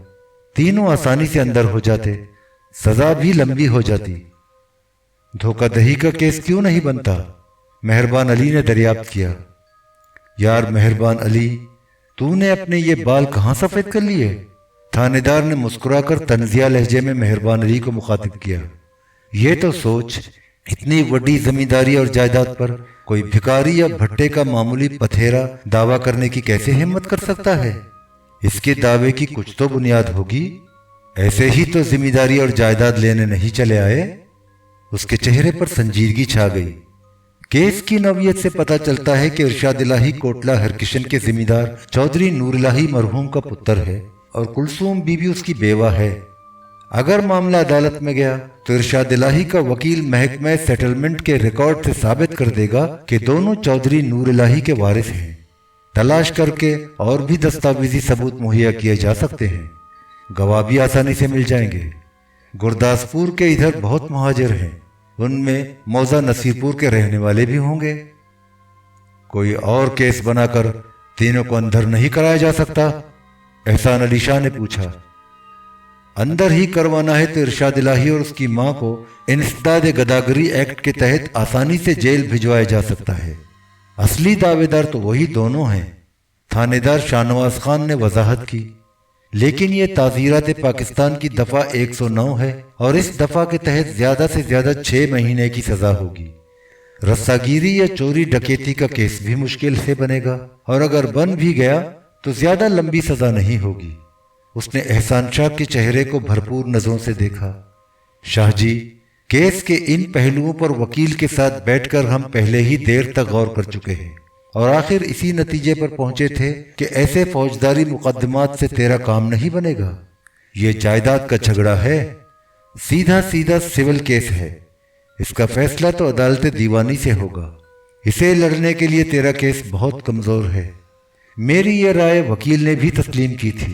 تینوں آسانی سے اندر ہو جاتے، سزا بھی لمبی ہو جاتی۔ دھوکہ دہی کا کیس کیوں نہیں بنتا؟ مہربان علی نے دریافت کیا۔ یار مہربان علی، تو نے اپنے یہ بال کہاں سفید کر لیے؟ تھانے دار نے مسکرا کر طنزیہ لہجے میں مہربان علی کو مخاطب کیا۔ یہ تو سوچ، اتنی بڑی زمینداری اور جائیداد پر کوئی بھکاری یا بھٹے کا معمولی پتھیرا دعویٰ کرنے کی کیسے ہمت کر سکتا ہے؟ اس کے دعوے کی کچھ تو بنیاد ہوگی، ایسے ہی تو زمینداری اور جائیداد لینے نہیں چلے آئے۔ اس کے چہرے پر سنجیدگی چھا گئی۔ کیس کی نوعیت سے پتہ چلتا ہے کہ ارشاد الہی کوٹلہ ہرکشن کے ذمہ دار چودھری نور الہی مرحوم کا پتر ہے اور کلثوم بی بی اس کی بیوہ ہے۔ اگر معاملہ عدالت میں گیا تو ارشاد الہی کا وکیل محکمہ سیٹلمنٹ کے ریکارڈ سے ثابت کر دے گا کہ دونوں چودھری نور الہی کے وارث ہیں۔ تلاش کر کے اور بھی دستاویزی ثبوت مہیا کیے جا سکتے ہیں، گواہ بھی آسانی سے مل جائیں گے۔ گرداسپور کے ادھر بہت مہاجر ہیں، ان میں موضع نصیر پور کے رہنے والے بھی ہوں گے۔ کوئی اور کیس بنا کر تینوں کو اندر نہیں کرایا جا سکتا؟ احسان علی شاہ نے پوچھا۔ اندر ہی کروانا ہے تو ارشاد الہی اور اس کی ماں کو انسداد گداگری ایکٹ کے تحت آسانی سے جیل بھجوایا جا سکتا ہے۔ اصلی دعوے دار تو وہی دونوں ہیں، تھانے دار شاہ نواز خان نے وضاحت کی۔ لیکن یہ تعزیرات پاکستان کی دفعہ 109 ہے اور اس دفعہ کے تحت زیادہ سے زیادہ 6 مہینے کی سزا ہوگی۔ رساگیری یا چوری ڈکیتی کا کیس بھی مشکل سے بنے گا، اور اگر بن بھی گیا تو زیادہ لمبی سزا نہیں ہوگی۔ اس نے احسان شاہ کے چہرے کو بھرپور نظروں سے دیکھا۔ شاہ جی، کیس کے ان پہلوؤں پر وکیل کے ساتھ بیٹھ کر ہم پہلے ہی دیر تک غور کر چکے ہیں، اور آخر اسی نتیجے پر پہنچے تھے کہ ایسے فوجداری مقدمات سے تیرا کام نہیں بنے گا۔ یہ جائیداد کا جھگڑا ہے، سیدھا سیدھا سول کیس ہے، اس کا فیصلہ تو عدالت دیوانی سے ہوگا۔ اسے لڑنے کے لیے تیرا کیس بہت کمزور ہے۔ میری یہ رائے وکیل نے بھی تسلیم کی تھی۔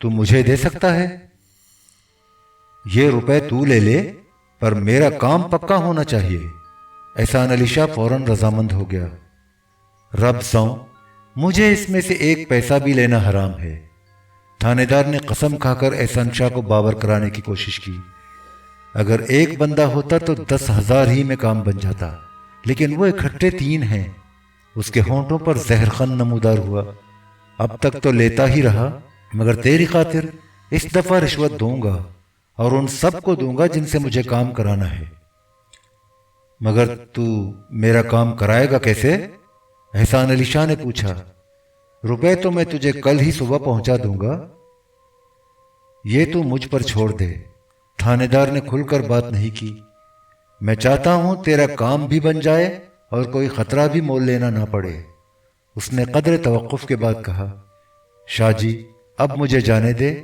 تو مجھے دے سکتا ہے؟ یہ روپے تو لے لے، پر میرا کام پکا ہونا چاہیے۔ احسان علی شاہ فوراً رضامند ہو گیا۔ رب سوں، مجھے اس میں سے ایک پیسہ بھی لینا حرام ہے۔ تھانے دار نے قسم کھا کر احسان شاہ کو باور کرانے کی کوشش کی۔ اگر ایک بندہ ہوتا تو 10,000 ہی میں کام بن جاتا، لیکن وہ اکٹھے 3 ہیں۔ اس کے ہونٹوں پر زہرخند نمودار ہوا۔ اب تک تو لیتا ہی رہا، مگر تیری خاطر اس دفعہ رشوت دوں گا، اور ان سب کو دوں گا جن سے مجھے کام کرانا ہے۔ مگر تو میرا کام کرائے گا کیسے؟ احسان علی شاہ نے پوچھا۔ روپے تو میں تجھے کل ہی صبح پہنچا دوں گا، یہ تو مجھ پر چھوڑ دے۔ تھانے دار نے کھل کر بات نہیں کی۔ میں چاہتا ہوں تیرا کام بھی بن جائے اور کوئی خطرہ بھی مول لینا نہ پڑے۔ اس نے قدر توقف کے بعد کہا، شاہ جی اب مجھے جانے دے،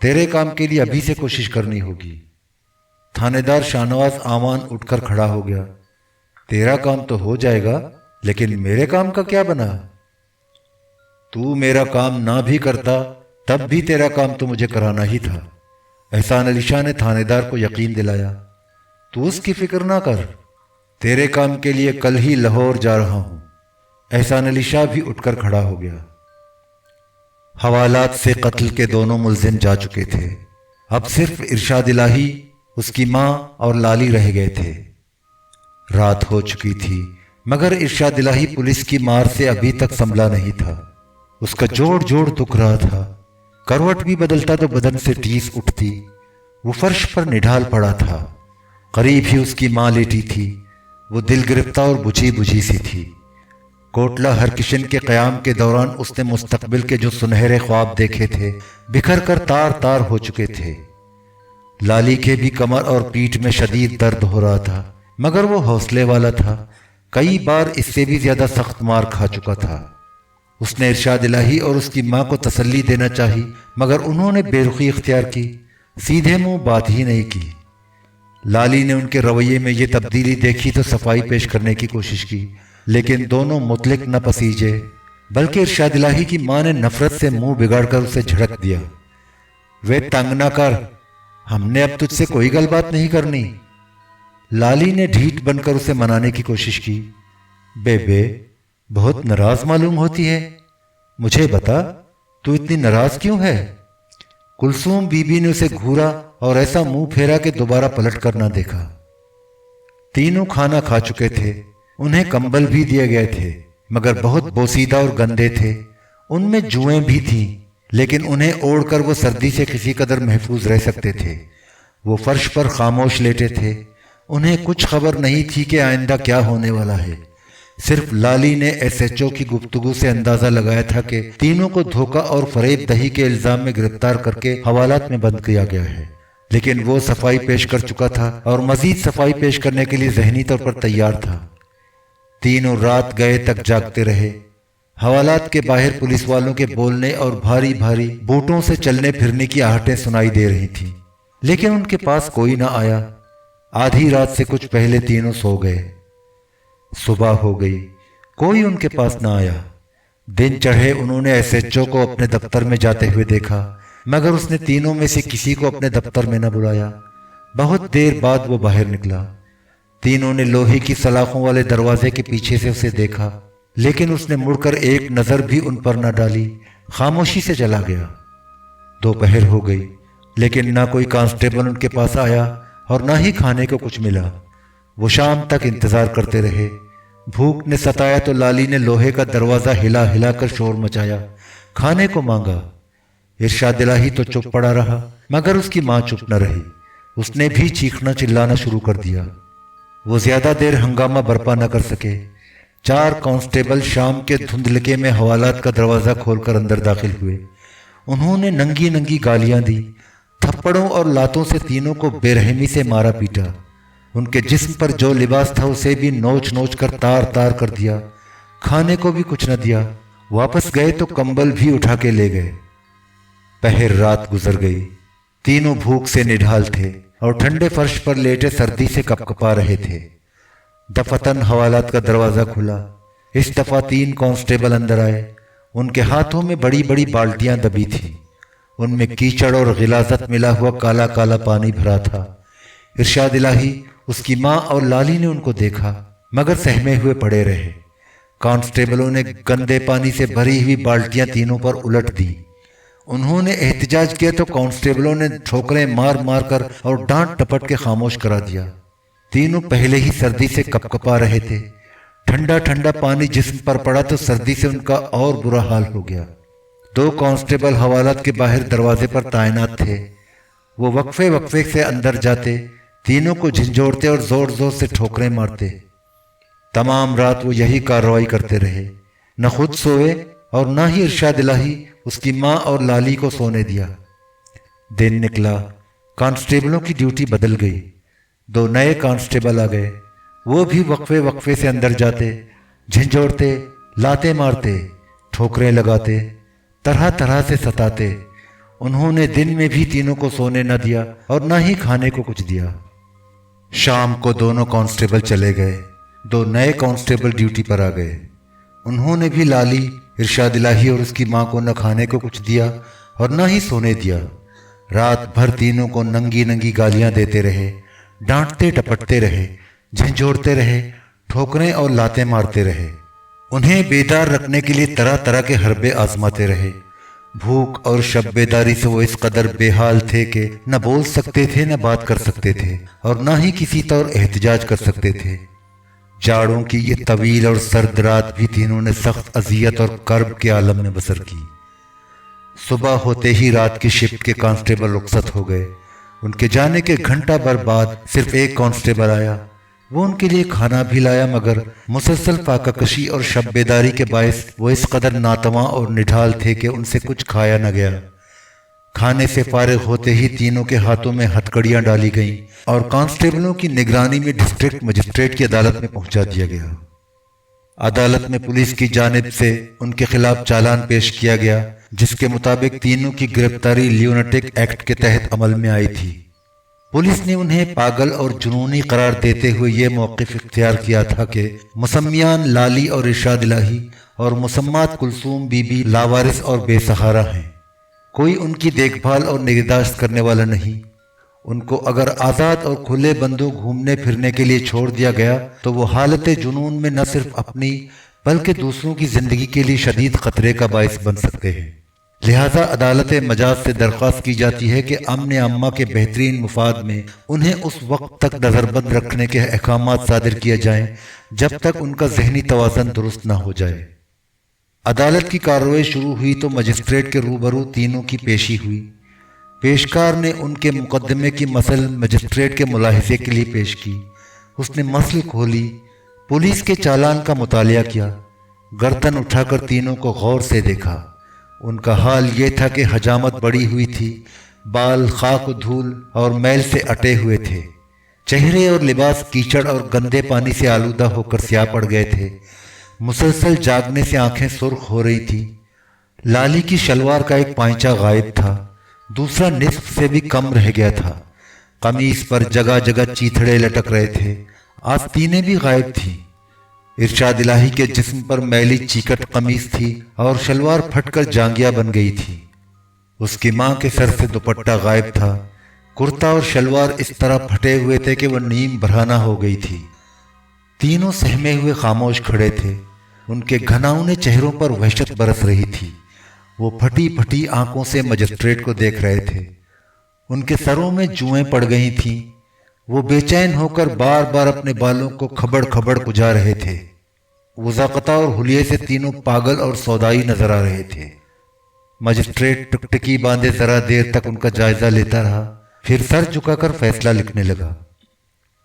تیرے کام کے لیے ابھی سے کوشش کرنی ہوگی۔ تھانے دار شاہنواز آوان اٹھ کر کھڑا ہو گیا۔ تیرا کام تو ہو جائے گا، لیکن میرے کام کا کیا بنا؟ تو میرا کام نہ بھی کرتا تب بھی تیرا کام تو مجھے کرانا ہی تھا۔ احسان علی شاہ نے تھانے دار کو یقین دلایا۔ تو اس کی فکر نہ کر، تیرے کام کے لیے کل ہی لاہور جا رہا ہوں۔ احسان علی شاہ بھی اٹھ کر کھڑا ہو گیا۔ حوالات سے قتل کے دونوں ملزم جا چکے تھے، اب صرف ارشاد الہی، اس کی ماں اور لالی رہ گئے تھے۔ رات ہو چکی تھی، مگر ارشاد الہی پولیس کی مار سے ابھی تک سنبھلا نہیں تھا۔ اس کا جوڑ جوڑ دکھ رہا تھا، کروٹ بھی بدلتا تو بدن سے ٹیس اٹھتی۔ وہ فرش پر نڈھال پڑا تھا، قریب ہی اس کی ماں لیٹی تھی۔ وہ دل گرفتہ اور بجھی بجھی سی تھی۔ کوٹلہ ہرکشن کے قیام کے دوران اس نے مستقبل کے جو سنہرے خواب دیکھے تھے بکھر کر تار تار ہو چکے تھے۔ لالی کے بھی کمر اور پیٹھ میں شدید درد ہو رہا تھا، مگر وہ حوصلے والا تھا، کئی بار اس سے بھی زیادہ سخت مار کھا چکا تھا۔ اس نے ارشاد الہی اور اس کی ماں کو تسلی دینا چاہی، مگر انہوں نے بے رخی اختیار کی، سیدھے منہ بات ہی نہیں کی۔ لالی نے ان کے رویے میں یہ تبدیلی دیکھی تو صفائی پیش کرنے کی کوشش کی، لیکن دونوں مطلق نہ پسیجے، بلکہ ارشاد الہی کی ماں نے نفرت سے منہ بگاڑ کر اسے جھڑک دیا۔ وہ تنگ نہ کر، ہم نے اب تجھ سے کوئی گل بات نہیں کرنی۔ لالی نے ڈھیٹ بن کر اسے منانے کی کوشش کی۔ بے بہت ناراض معلوم ہوتی ہے، مجھے بتا تو اتنی ناراض کیوں ہے؟ کلثوم بی بی نے اسے گھورا اور ایسا منہ پھیرا کہ دوبارہ پلٹ کر نہ دیکھا۔ تینوں کھانا کھا چکے تھے، انہیں کمبل بھی دیے گئے تھے، مگر بہت بوسیدہ اور گندے تھے۔ ان میں جوئیں بھی تھیں، لیکن انہیں اوڑھ کر وہ سردی سے کسی قدر محفوظ رہ سکتے تھے۔ وہ فرش پر خاموش لیٹے تھے، انہیں کچھ خبر نہیں تھی کہ آئندہ کیا ہونے والا ہے۔ صرف لالی نے ایس ایچ او کی گفتگو سے اندازہ لگایا تھا کہ تینوں کو دھوکہ اور فریب دہی کے الزام میں گرفتار کر کے حوالات میں بند کیا گیا ہے، لیکن وہ صفائی پیش کر چکا تھا اور مزید صفائی پیش کرنے کے لیے ذہنی طور پر تیار تھا۔ تینوں رات گئے تک جاگتے رہے۔ حوالات کے باہر پولیس والوں کے بولنے اور بھاری بھاری بوٹوں سے چلنے پھرنے کی آہٹیں سنائی دے رہی تھیں، لیکن ان کے پاس کوئی نہ آیا۔ آدھی رات سے کچھ پہلے تینوں سو گئے۔ صبح ہو گئی، کوئی ان کے پاس نہ آیا۔ دن چڑھے انہوں نے ایس ایچ او کو اپنے دفتر میں جاتے ہوئے دیکھا، مگر اس نے تینوں میں سے کسی کو اپنے دفتر میں نہ بلایا۔ بہت دیر بعد وہ باہر نکلا۔ تینوں نے لوہے کی سلاخوں والے دروازے کے پیچھے سے اسے دیکھا، لیکن اس نے مڑ کر ایک نظر بھی ان پر نہ ڈالی، خاموشی سے چلا گیا۔ دوپہر ہو گئی، لیکن نہ کوئی کانسٹیبل ان کے پاس آیا اور نہ ہی کھانے کو کچھ ملا۔ وہ شام تک انتظار کرتے رہے۔ بھوک نے ستایا تو لالی نے لوہے کا دروازہ ہلا ہلا کر شور مچایا، کھانے کو مانگا۔ ارشاد الہی تو چپ پڑا رہا، مگر اس کی ماں چپ نہ رہی، اس نے بھی چیخنا چلانا شروع کر دیا۔ وہ زیادہ دیر ہنگامہ برپا نہ کر سکے۔ 4 کانسٹیبل شام کے دھندلکے میں حوالات کا دروازہ کھول کر اندر داخل ہوئے۔ انہوں نے ننگی ننگی گالیاں دی، تھپڑوں اور لاتوں سے تینوں کو بے رحمی سے مارا پیٹا۔ ان کے جسم پر جو لباس تھا اسے بھی نوچ نوچ کر تار تار کر دیا۔ کھانے کو بھی کچھ نہ دیا۔ واپس گئے تو کمبل بھی اٹھا کے لے گئے۔ پہر رات گزر گئی۔ تینوں بھوک سے نڈھال تھے اور ٹھنڈے فرش پر لیٹے سردی سے کپکپا رہے تھے۔ دفتن حوالات کا دروازہ کھلا۔ اس دفعہ 3 کانسٹیبل اندر آئے۔ ان کے ہاتھوں میں بڑی بڑی بالٹیاں دبی تھیں۔ ان میں کیچڑ اور غلاظت ملا ہوا کالا کالا پانی بھرا تھا۔ ارشاد الہی، اس کی ماں اور لالی نے ان کو دیکھا مگر سہمے ہوئے پڑے رہے۔ کانسٹیبلوں نے گندے پانی سے بھری ہوئی بالٹیاں تینوں پر الٹ دی۔ انہوں نے احتجاج کیا تو کانسٹیبلوں نے ٹھوکریں مار مار کر اور ڈانٹ ٹپٹ کے خاموش کرا دیا۔ تینوں پہلے ہی سردی سے کپکپا رہے تھے۔ ٹھنڈا ٹھنڈا پانی جسم پر پڑا تو سردی سے ان کا اور برا حال ہو گیا۔ 2 کانسٹیبل حوالات کے باہر دروازے پر تعینات تھے۔ وہ وقفے وقفے سے اندر جاتے، تینوں کو جھنجھوڑتے اور زور زور سے ٹھوکریں مارتے۔ تمام رات وہ یہی کارروائی کرتے رہے، نہ خود سوئے اور نہ ہی ارشاد الہی اس کی ماں اور لالی کو سونے دیا۔ دن نکلا، کانسٹیبلوں کی ڈیوٹی بدل گئی۔ 2 نئے کانسٹیبل آ گئے۔ وہ بھی وقفے وقفے سے اندر جاتے، جھنجھوڑتے، لاتے مارتے، ٹھوکریں لگاتے، طرح طرح سے ستاتے۔ انہوں نے دن میں بھی تینوں کو سونے نہ دیا اور نہ ہی کھانے کو کچھ دیا۔ شام کو دونوں کانسٹیبل چلے گئے۔ 2 نئے کانسٹیبل ڈیوٹی پر آ گئے۔ انہوں نے بھی لالی، ارشاد الہی اور اس کی ماں کو نہ کھانے کو کچھ دیا اور نہ ہی سونے دیا۔ رات بھر تینوں کو ننگی ننگی گالیاں دیتے رہے، ڈانٹتے ٹپٹتے رہے، جھنجھوڑتے رہے، ٹھوکریں اور لاتے مارتے رہے۔ انہیں بیدار رکھنے کے لیے طرح طرح کے حربے آزماتے رہے۔ بھوک اور شب بیداری سے وہ اس قدر بے حال تھے کہ نہ بول سکتے تھے، نہ بات کر سکتے تھے اور نہ ہی کسی طور احتجاج کر سکتے تھے۔ جاڑوں کی یہ طویل اور سرد رات بھی تینوں نے سخت اذیت اور کرب کے عالم میں بسر کی۔ صبح ہوتے ہی رات کی شفٹ کے کانسٹیبل رخصت ہو گئے۔ ان کے جانے کے گھنٹہ بھر بعد صرف ایک کانسٹیبل آیا۔ وہ ان کے لیے کھانا بھی لایا مگر مسلسل فاقہ کشی اور شب بیداری کے باعث وہ اس قدر ناتواں اور نڈھال تھے کہ ان سے کچھ کھایا نہ گیا۔ کھانے سے فارغ ہوتے ہی تینوں کے ہاتھوں میں ہتکڑیاں ڈالی گئیں اور کانسٹیبلوں کی نگرانی میں ڈسٹرکٹ مجسٹریٹ کی عدالت میں پہنچا دیا گیا۔ عدالت میں پولیس کی جانب سے ان کے خلاف چالان پیش کیا گیا، جس کے مطابق تینوں کی گرفتاری لیونٹک ایکٹ کے تحت عمل میں آئی تھی۔ پولیس نے انہیں پاگل اور جنونی قرار دیتے ہوئے یہ موقف اختیار کیا تھا کہ مسمیان لالی اور ارشاد الہی اور مسمات کلثوم بی بی لاوارث اور بے سہارا ہیں۔ کوئی ان کی دیکھ بھال اور نگہداشت کرنے والا نہیں۔ ان کو اگر آزاد اور کھلے بندوں گھومنے پھرنے کے لیے چھوڑ دیا گیا تو وہ حالت جنون میں نہ صرف اپنی بلکہ دوسروں کی زندگی کے لیے شدید خطرے کا باعث بن سکتے ہیں۔ لہذا عدالت مجاز سے درخواست کی جاتی ہے کہ امن عامہ کے بہترین مفاد میں انہیں اس وقت تک نظر بند رکھنے کے احکامات صادر کیے جائیں جب تک ان کا ذہنی توازن درست نہ ہو جائے۔ عدالت کی کارروائی شروع ہوئی تو مجسٹریٹ کے روبرو تینوں کی پیشی ہوئی۔ پیشکار نے ان کے مقدمے کی مسل مجسٹریٹ کے ملاحظے کے لیے پیش کی۔ اس نے مسل کھولی، پولیس کے چالان کا مطالعہ کیا، گردن اٹھا کر تینوں کو غور سے دیکھا۔ ان کا حال یہ تھا کہ حجامت بڑی ہوئی تھی، بال خاک و دھول اور میل سے اٹے ہوئے تھے، چہرے اور لباس کیچڑ اور گندے پانی سے آلودہ ہو کر سیاہ پڑ گئے تھے، مسلسل جاگنے سے آنکھیں سرخ ہو رہی تھیں۔ لالی کی شلوار کا ایک پائنچہ غائب تھا، دوسرا نصف سے بھی کم رہ گیا تھا، قمیص پر جگہ جگہ چیتھڑے لٹک رہے تھے، آستینیں بھی غائب تھیں۔ ارشاد الہی کے جسم پر میلی چیکٹ قمیص تھی اور شلوار پھٹ کر جانگیا بن گئی تھی۔ اس کی ماں کے سر سے دوپٹہ غائب تھا، کرتا اور شلوار اس طرح پھٹے ہوئے تھے کہ وہ نیم برہنہ ہو گئی تھی۔ تینوں سہمے ہوئے خاموش کھڑے تھے، ان کے گھناؤنے چہروں پر وحشت برس رہی تھی۔ وہ پھٹی پھٹی آنکھوں سے مجسٹریٹ کو دیکھ رہے تھے، ان کے سروں میں جوئیں پڑ گئی تھیں۔ وہ بے چین ہو کر بار بار اپنے بالوں کو کھبڑ کھبڑ کجا رہے تھے۔ وضاقتہ اور حلیے سے تینوں پاگل اور سودائی نظر آ رہے تھے۔ مجسٹریٹ ٹکٹکی باندھے ذرا دیر تک ان کا جائزہ لیتا رہا، پھر سر جھکا کر فیصلہ لکھنے لگا۔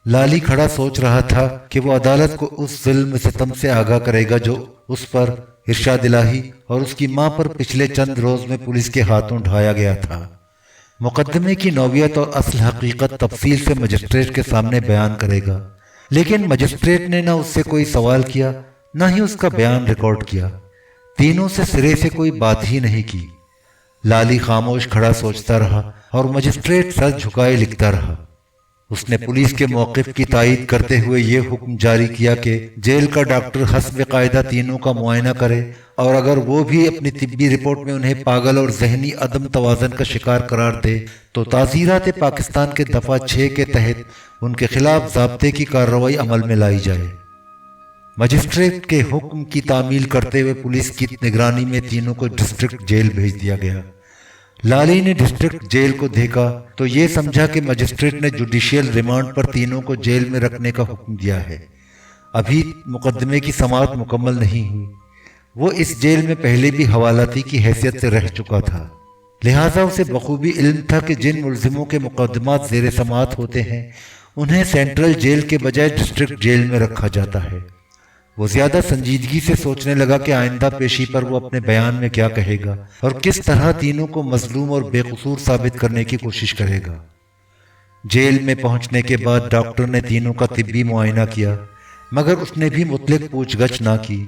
لالی کھڑا سوچ رہا تھا کہ وہ عدالت کو اس ظلم ستم سے آگاہ کرے گا جو اس پر، ارشاد الہی اور اس کی ماں پر پچھلے چند روز میں پولیس کے ہاتھوں ڈھایا گیا تھا۔ مقدمے کی نوعیت اور اصل حقیقت تفصیل سے مجسٹریٹ کے سامنے بیان کرے گا، لیکن مجسٹریٹ نے نہ اس سے کوئی سوال کیا نہ ہی اس کا بیان ریکارڈ کیا۔ تینوں سے سرے سے کوئی بات ہی نہیں کی۔ لالی خاموش کھڑا سوچتا رہا اور مجسٹریٹ سر جھکائے لکھتا رہا۔ اس نے پولیس کے موقف کی تائید کرتے ہوئے یہ حکم جاری کیا کہ جیل کا ڈاکٹر حسب قاعدہ تینوں کا معائنہ کرے، اور اگر وہ بھی اپنی طبی رپورٹ میں انہیں پاگل اور ذہنی عدم توازن کا شکار قرار دے تو تعزیرات پاکستان کے دفعہ 6 کے تحت ان کے خلاف ضابطے کی کارروائی عمل میں لائی جائے۔ مجسٹریٹ کے حکم کی تعمیل کرتے ہوئے پولیس کی نگرانی میں تینوں کو ڈسٹرکٹ جیل بھیج دیا گیا۔ لالی نے ڈسٹرکٹ جیل کو دیکھا تو یہ سمجھا کہ مجسٹریٹ نے جوڈیشیل ریمانڈ پر تینوں کو جیل میں رکھنے کا حکم دیا ہے۔ ابھی مقدمے کی سماعت مکمل نہیں ہوئی۔ وہ اس جیل میں پہلے بھی حوالتی کی حیثیت سے رہ چکا تھا، لہٰذا اسے بخوبی علم تھا کہ جن ملزموں کے مقدمات زیر سماعت ہوتے ہیں انہیں سینٹرل جیل کے بجائے ڈسٹرکٹ جیل میں رکھا جاتا ہے۔ وہ زیادہ سنجیدگی سے سوچنے لگا کہ آئندہ پیشی پر وہ اپنے بیان میں کیا کہے گا اور کس طرح تینوں کو مظلوم اور بے قصور ثابت کرنے کی کوشش کرے گا۔ جیل میں پہنچنے کے بعد ڈاکٹر نے تینوں کا طبی معائنہ کیا، مگر اس نے بھی مطلق پوچھ گچھ نہ کی۔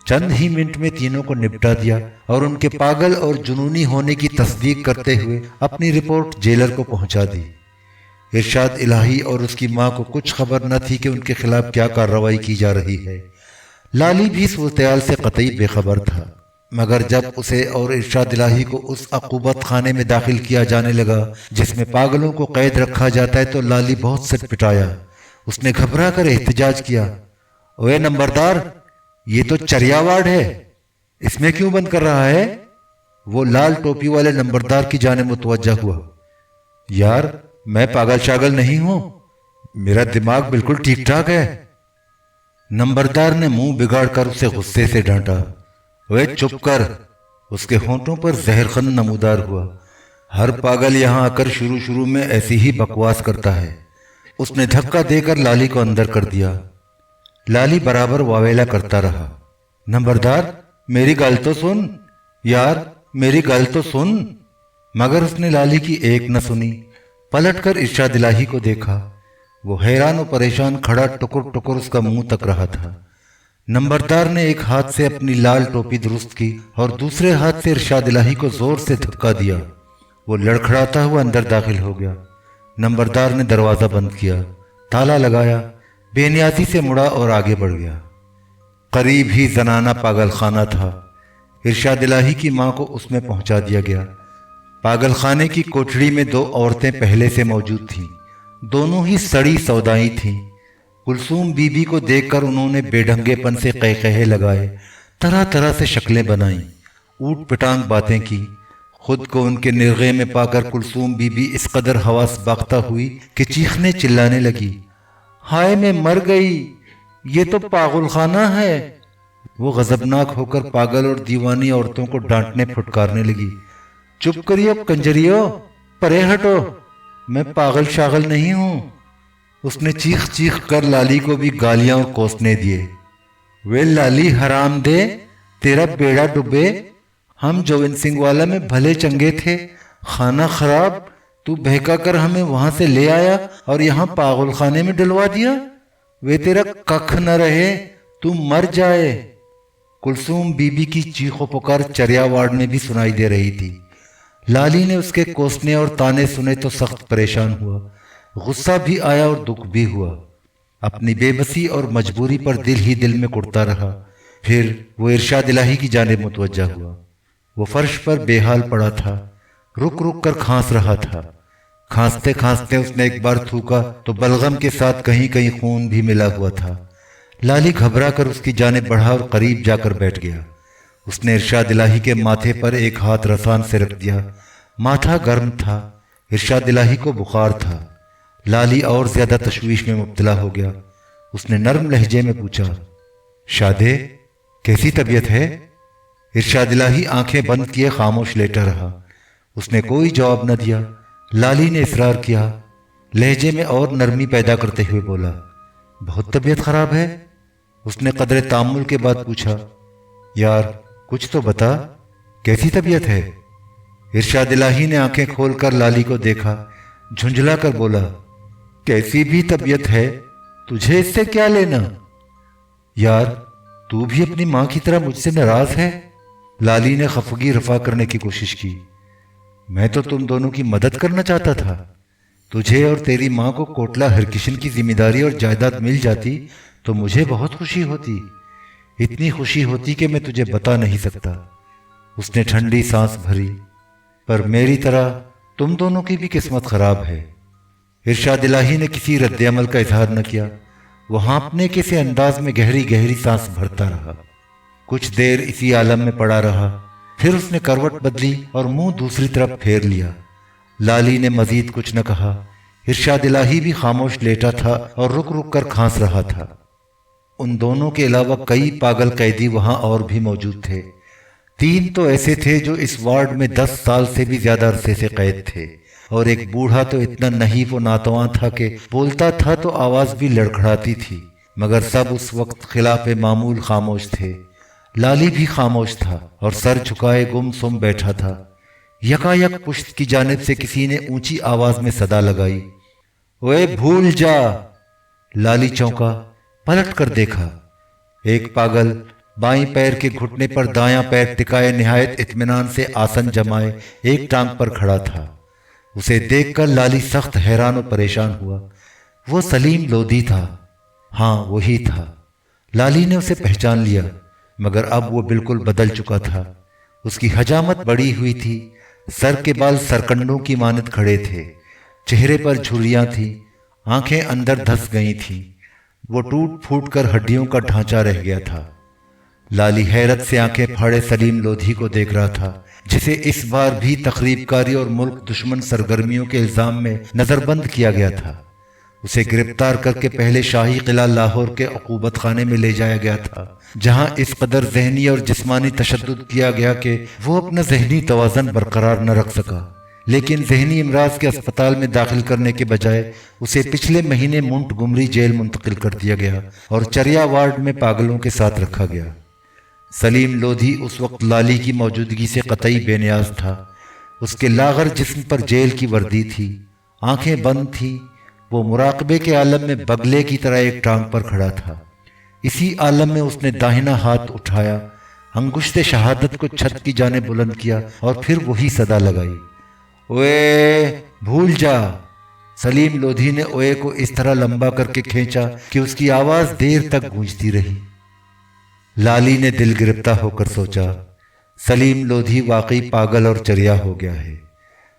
چند ہی منٹ میں تینوں کو نپٹا دیا اور ان کے پاگل اور جنونی ہونے کی تصدیق کرتے ہوئے اپنی رپورٹ جیلر کو پہنچا دی۔ ارشاد الہی اور اس کی ماں کو کچھ خبر نہ تھی کہ ان کے خلاف کیا کارروائی کی جا رہی ہے۔ لالی بھی صورتحال سے قطعی بے خبر تھا، مگر جب اسے اور ارشاد الہی کو اس عقوبت خانے میں داخل کیا جانے لگا جس میں پاگلوں کو قید رکھا جاتا ہے تو لالی بہت سر پٹایا۔ اس نے گھبرا کر احتجاج کیا، اوے نمبردار، یہ تو چریا وارڈ ہے، اس میں کیوں بند کر رہا ہے؟ وہ لال ٹوپی والے نمبردار کی جانب متوجہ ہوا۔ یار، میں پاگل شاگل نہیں ہوں، میرا دماغ بالکل ٹھیک ٹھاک ہے۔ نمبردار نے منہ بگاڑ کر اسے غصے سے ڈانٹا۔ اوے چپ کر! اس کے ہونٹوں پر زہر خند نمودار ہوا۔ ہر پاگل یہاں آ کر شروع میں ایسی ہی بکواس کرتا ہے۔ اس نے دھکا دے کر لالی کو اندر کر دیا۔ لالی برابر واویلا کرتا رہا۔ نمبردار، میری گل تو سن، یار میری گل تو سن۔ مگر اس نے لالی کی ایک نہ سنی۔ پلٹ کر ارشاد الہی کو دیکھا، وہ حیران و پریشان کھڑا ٹکر ٹکر اس کا منہ تک رہا تھا۔ نمبردار نے ایک ہاتھ سے اپنی لال ٹوپی درست کی اور دوسرے ہاتھ سے ارشاد الہی کو زور سے دھکا دیا۔ وہ لڑکھڑاتا ہوا اندر داخل ہو گیا۔ نمبردار نے دروازہ بند کیا، تالا لگایا، بے نیازی سے مڑا اور آگے بڑھ گیا۔ قریب ہی زنانہ پاگل خانہ تھا۔ ارشاد الہی کی ماں کو اس میں پہنچا دیا گیا۔ پاگل خانے کی کوٹڑی میں 2 عورتیں پہلے سے موجود تھیں، دونوں ہی سڑی سودائی تھیں۔ کلثوم بی بی کو دیکھ کر انہوں نے بے ڈھنگے پن سے قہقہے لگائے، طرح طرح سے شکلیں بنائیں، اوٹ پٹانگ باتیں کی۔ خود کو ان کے نرغے میں پا کر کلثوم بی بی اس قدر حواس باختہ ہوئی کہ چیخنے چلانے لگی، ہائے میں مر گئی، یہ تو پاگل خانہ ہے۔ وہ غضبناک ہو کر پاگل اور دیوانی عورتوں کو ڈانٹنے پھٹکارنے لگی، چپ کریو کنجریو، پرے ہٹو، میں پاگل شاغل نہیں ہوں۔ اس نے چیخ چیخ کر لالی کو بھی گالیاں اور کوسنے دیے۔ وے لالی حرام دے، تیرا بیڑا ڈبے، ہم جوین سنگھ والا میں بھلے چنگے تھے، خانہ خراب، تو بہکا کر ہمیں وہاں سے لے آیا اور یہاں پاگل خانے میں ڈلوا دیا۔ وے تیرا ککھ نہ رہے، تو مر جائے۔ کلثوم بی بی کی چیخ و پکار چریا وارڈ میں بھی سنائی دے رہی تھی۔ لالی نے اس کے کوسنے اور تانے سنے تو سخت پریشان ہوا، غصہ بھی آیا اور دکھ بھی ہوا۔ اپنی بے بسی اور مجبوری پر دل ہی دل میں کڑتا رہا۔ پھر وہ ارشاد الہی کی جانب متوجہ ہوا۔ وہ فرش پر بے حال پڑا تھا، رک رک کر کھانس رہا تھا۔ کھانستے کھانستے اس نے ایک بار تھوکا تو بلغم کے ساتھ کہیں کہیں خون بھی ملا ہوا تھا۔ لالی گھبرا کر اس کی جانب بڑھا اور قریب جا کر بیٹھ گیا۔ اس نے ارشاد الہی کے ماتھے پر ایک ہاتھ رسان سے رکھ دیا۔ ماتھا گرم تھا، ارشاد الہی کو بخار تھا۔ لالی اور زیادہ تشویش میں مبتلا ہو گیا۔ اس نے نرم لہجے میں پوچھا، شادے کیسی طبیعت ہے؟ ارشاد الہی آنکھیں بند کیے خاموش لیٹا رہا۔ اس نے کوئی جواب نہ دیا۔ لالی نے اصرار کیا، لہجے میں اور نرمی پیدا کرتے ہوئے بولا، بہت طبیعت خراب ہے؟ اس نے قدر تامل کے بعد پوچھا، یار کچھ تو بتا، کیسی طبیعت ہے؟ ارشاد الہی نے آنکھیں کھول کر لالی کو دیکھا، جھنجھلا کر بولا، کیسی بھی طبیعت ہے، تجھے اس سے کیا لینا؟ یار تو بھی اپنی ماں کی طرح مجھ سے ناراض ہے؟ لالی نے خفگی رفع کرنے کی کوشش کی۔ میں تو تم دونوں کی مدد کرنا چاہتا تھا۔ تجھے اور تیری ماں کو کوٹلا ہرکشن کی ذمہ داری اور جائیداد مل جاتی تو مجھے بہت خوشی ہوتی، اتنی خوشی ہوتی کہ میں تجھے بتا نہیں سکتا۔ اس نے ٹھنڈی سانس بھری۔ پر میری طرح تم دونوں کی بھی قسمت خراب ہے۔ ارشاد الہی نے کسی رد عمل کا اظہار نہ کیا، وہ ہانپنے کے سے انداز میں گہری گہری سانس بھرتا رہا۔ کچھ دیر اسی عالم میں پڑا رہا، پھر اس نے کروٹ بدلی اور منہ دوسری طرف پھیر لیا۔ لالی نے مزید کچھ نہ کہا۔ ارشاد الہی بھی خاموش لیٹا تھا اور رک رک کر کھانس رہا تھا۔ ان دونوں کے علاوہ کئی پاگل قیدی وہاں اور بھی موجود تھے۔ 3 تو ایسے تھے جو اس وارڈ میں 10 سال سے بھی زیادہ عرصے سے قید تھے، اور ایک بوڑھا تو اتنا نحیف و ناتواں تھا کہ بولتا تھا تو آواز بھی لڑکھڑاتی تھی، مگر سب اس وقت خلاف معمول خاموش تھے۔ لالی بھی خاموش تھا اور سر جھکائے گم سم بیٹھا تھا۔ یکایک پشت کی جانب سے کسی نے اونچی آواز میں صدا لگائی، اوے بھول جا! لالی چونکا، پلٹ کر دیکھا۔ ایک پاگل بائیں پیر کے گھٹنے پر دایاں پیر ٹکائے نہایت اطمینان سے آسن جمائے ایک ٹانگ پر کھڑا تھا۔ اسے دیکھ کر لالی سخت حیران و پریشان ہوا۔ وہ سلیم لودھی تھا۔ ہاں وہی تھا۔ لالی نے اسے پہچان لیا، مگر اب وہ بالکل بدل چکا تھا۔ اس کی حجامت بڑی ہوئی تھی، سر کے بال سرکنڈوں کی مانند کھڑے تھے، چہرے پر جھریاں تھیں، آنکھیں اندر دھس گئی تھیں، وہ ٹوٹ پھوٹ کر ہڈیوں کا ڈھانچہ رہ گیا تھا۔ لالی حیرت سے آنکھیں پھاڑے سلیم لودھی کو دیکھ رہا تھا، جسے اس بار بھی تخریب کاری اور ملک دشمن سرگرمیوں کے الزام میں نظر بند کیا گیا تھا۔ اسے گرفتار کر کے پہلے شاہی قلعہ لاہور کے عقوبت خانے میں لے جایا گیا تھا، جہاں اس قدر ذہنی اور جسمانی تشدد کیا گیا کہ وہ اپنا ذہنی توازن برقرار نہ رکھ سکا۔ لیکن ذہنی امراض کے اسپتال میں داخل کرنے کے بجائے اسے پچھلے مہینے مونٹ گمری جیل منتقل کر دیا گیا اور چریا وارڈ میں پاگلوں کے ساتھ رکھا گیا۔ سلیم لودھی اس وقت لالی کی موجودگی سے قطعی بے نیاز تھا۔ اس کے لاغر جسم پر جیل کی وردی تھی، آنکھیں بند تھیں، وہ مراقبے کے عالم میں بگلے کی طرح ایک ٹانگ پر کھڑا تھا۔ اسی عالم میں اس نے داہنا ہاتھ اٹھایا، انگشت شہادت کو چھت کی جانب بلند کیا اور پھر وہی صدا لگائی، اوے بھول جا! سلیم لودھی نے اوے کو اس طرح لمبا کر کے کھینچا کہ اس کی آواز دیر تک گونجتی رہی۔ لالی نے دل گرفتہ ہو کر سوچا، سلیم لودھی واقعی پاگل اور چریا ہو گیا ہے۔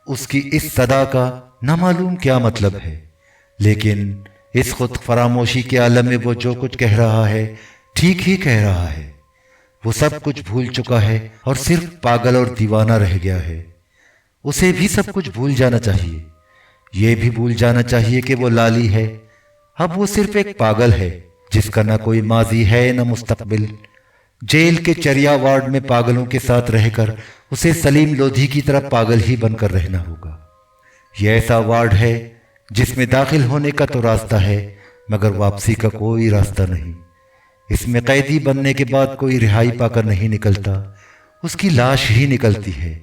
اس کی اس صدا کا نہ معلوم کیا مطلب ہے، لیکن اس خود فراموشی کے عالم میں وہ جو کچھ کہہ رہا ہے ٹھیک ہی کہہ رہا ہے۔ وہ سب کچھ بھول چکا ہے اور صرف پاگل اور دیوانہ رہ گیا ہے۔ اسے بھی سب کچھ بھول جانا چاہیے، یہ بھی بھول جانا چاہیے کہ وہ لالی ہے۔ اب وہ صرف ایک پاگل ہے جس کا نہ کوئی ماضی ہے نہ مستقبل۔ جیل کے چریا وارڈ میں پاگلوں کے ساتھ رہ کر اسے سلیم لودھی کی طرح پاگل ہی بن کر رہنا ہوگا۔ یہ ایسا وارڈ ہے جس میں داخل ہونے کا تو راستہ ہے مگر واپسی کا کوئی راستہ نہیں۔ اس میں قیدی بننے کے بعد کوئی رہائی پا کر نہیں نکلتا، اس کی لاش ہی نکلتی ہے۔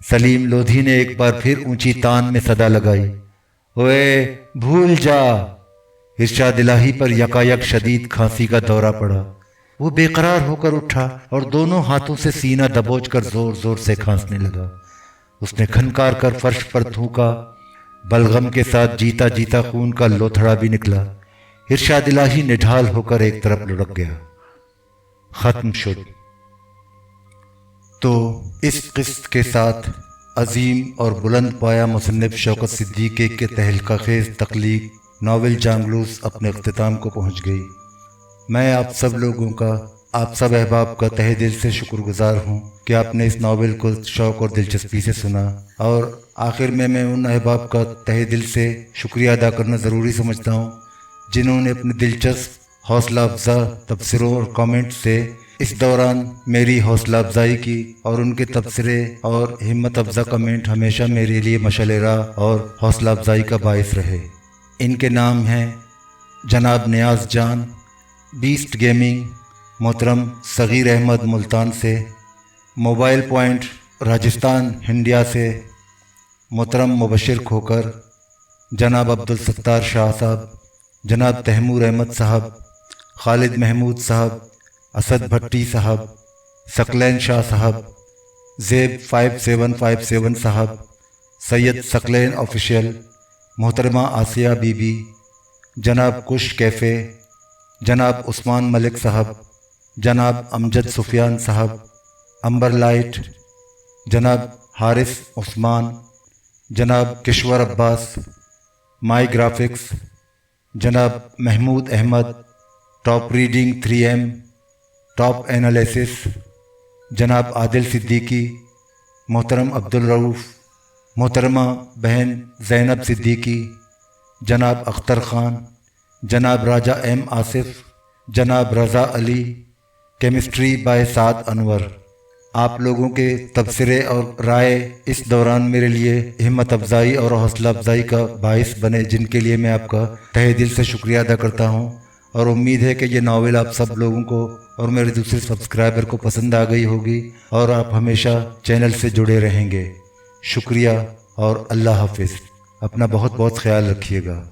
سلیم لودھی نے ایک بار پھر اونچی تان میں صدا لگائی، اوے بھول جا! ارشاد الہی پر یکایک شدید کھانسی کا دورہ پڑا۔ وہ بے قرار ہو کر اٹھا اور دونوں ہاتھوں سے سینہ دبوچ کر زور زور سے کھانسنے لگا۔ اس نے کھنکار کر فرش پر تھوکا، بلغم کے ساتھ جیتا جیتا خون کا لوتھڑا بھی نکلا۔ ارشاد الہی نڈھال ہو کر ایک طرف لڑک گیا۔ ختم شد۔ تو اس قسط کے ساتھ عظیم اور بلند پایہ مصنف شوکت صدیقی کے تہلکہ خیز تخلیق ناول جانگلوس اپنے اختتام کو پہنچ گئی۔ میں آپ سب لوگوں کا، آپ سب احباب کا تہہ دل سے شکر گزار ہوں کہ آپ نے اس ناول کو شوق اور دلچسپی سے سنا، اور آخر میں ان احباب کا تہہ دل سے شکریہ ادا کرنا ضروری سمجھتا ہوں جنہوں نے اپنے دلچسپ حوصلہ افزا تبصروں اور کامنٹ سے اس دوران میری حوصلہ افزائی کی، اور ان کے تبصرے اور ہمت افزا کمنٹ ہمیشہ میرے لیے مشعل راہ اور حوصلہ افزائی کا باعث رہے۔ ان کے نام ہیں جناب نیاز جان، بیسٹ گیمنگ، محترم صغیر احمد ملتان سے، موبائل پوائنٹ راجستھان انڈیا سے، محترم مبشر کھوکر، جناب عبدالستار شاہ صاحب، جناب تیمور احمد صاحب، خالد محمود صاحب، اسد بھٹی صاحب، ثقلین شاہ صاحب، زیب 5757 صاحب، سید ثقلین آفیشیل، محترمہ آسیہ بی بی، جناب کش کیفے، جناب عثمان ملک صاحب، جناب امجد سفیان صاحب، امبر لائٹ، جناب حارث عثمان، جناب کشور عباس، مائی گرافکس، جناب Mahmood Ahmed, top reading 3M، top analysis, جناب عادل صدیقی، محترم عبدالرؤوف، محترمہ بہن زینب صدیقی، جناب اختر خان، جناب راجہ ایم آصف، جناب رضا علی، کیمسٹری بائی سعد انور۔ آپ لوگوں کے تبصرے اور رائے اس دوران میرے لیے ہمت افزائی اور حوصلہ افزائی کا باعث بنے، جن کے لیے میں آپ کا تہہ دل سے شکریہ ادا کرتا ہوں، اور امید ہے کہ یہ ناول آپ سب لوگوں کو اور میرے دوسرے سبسکرائبر کو پسند آ گئی ہوگی اور آپ ہمیشہ چینل سے جڑے رہیں گے۔ شکریہ اور اللہ حافظ۔ اپنا بہت بہت خیال رکھیے گا۔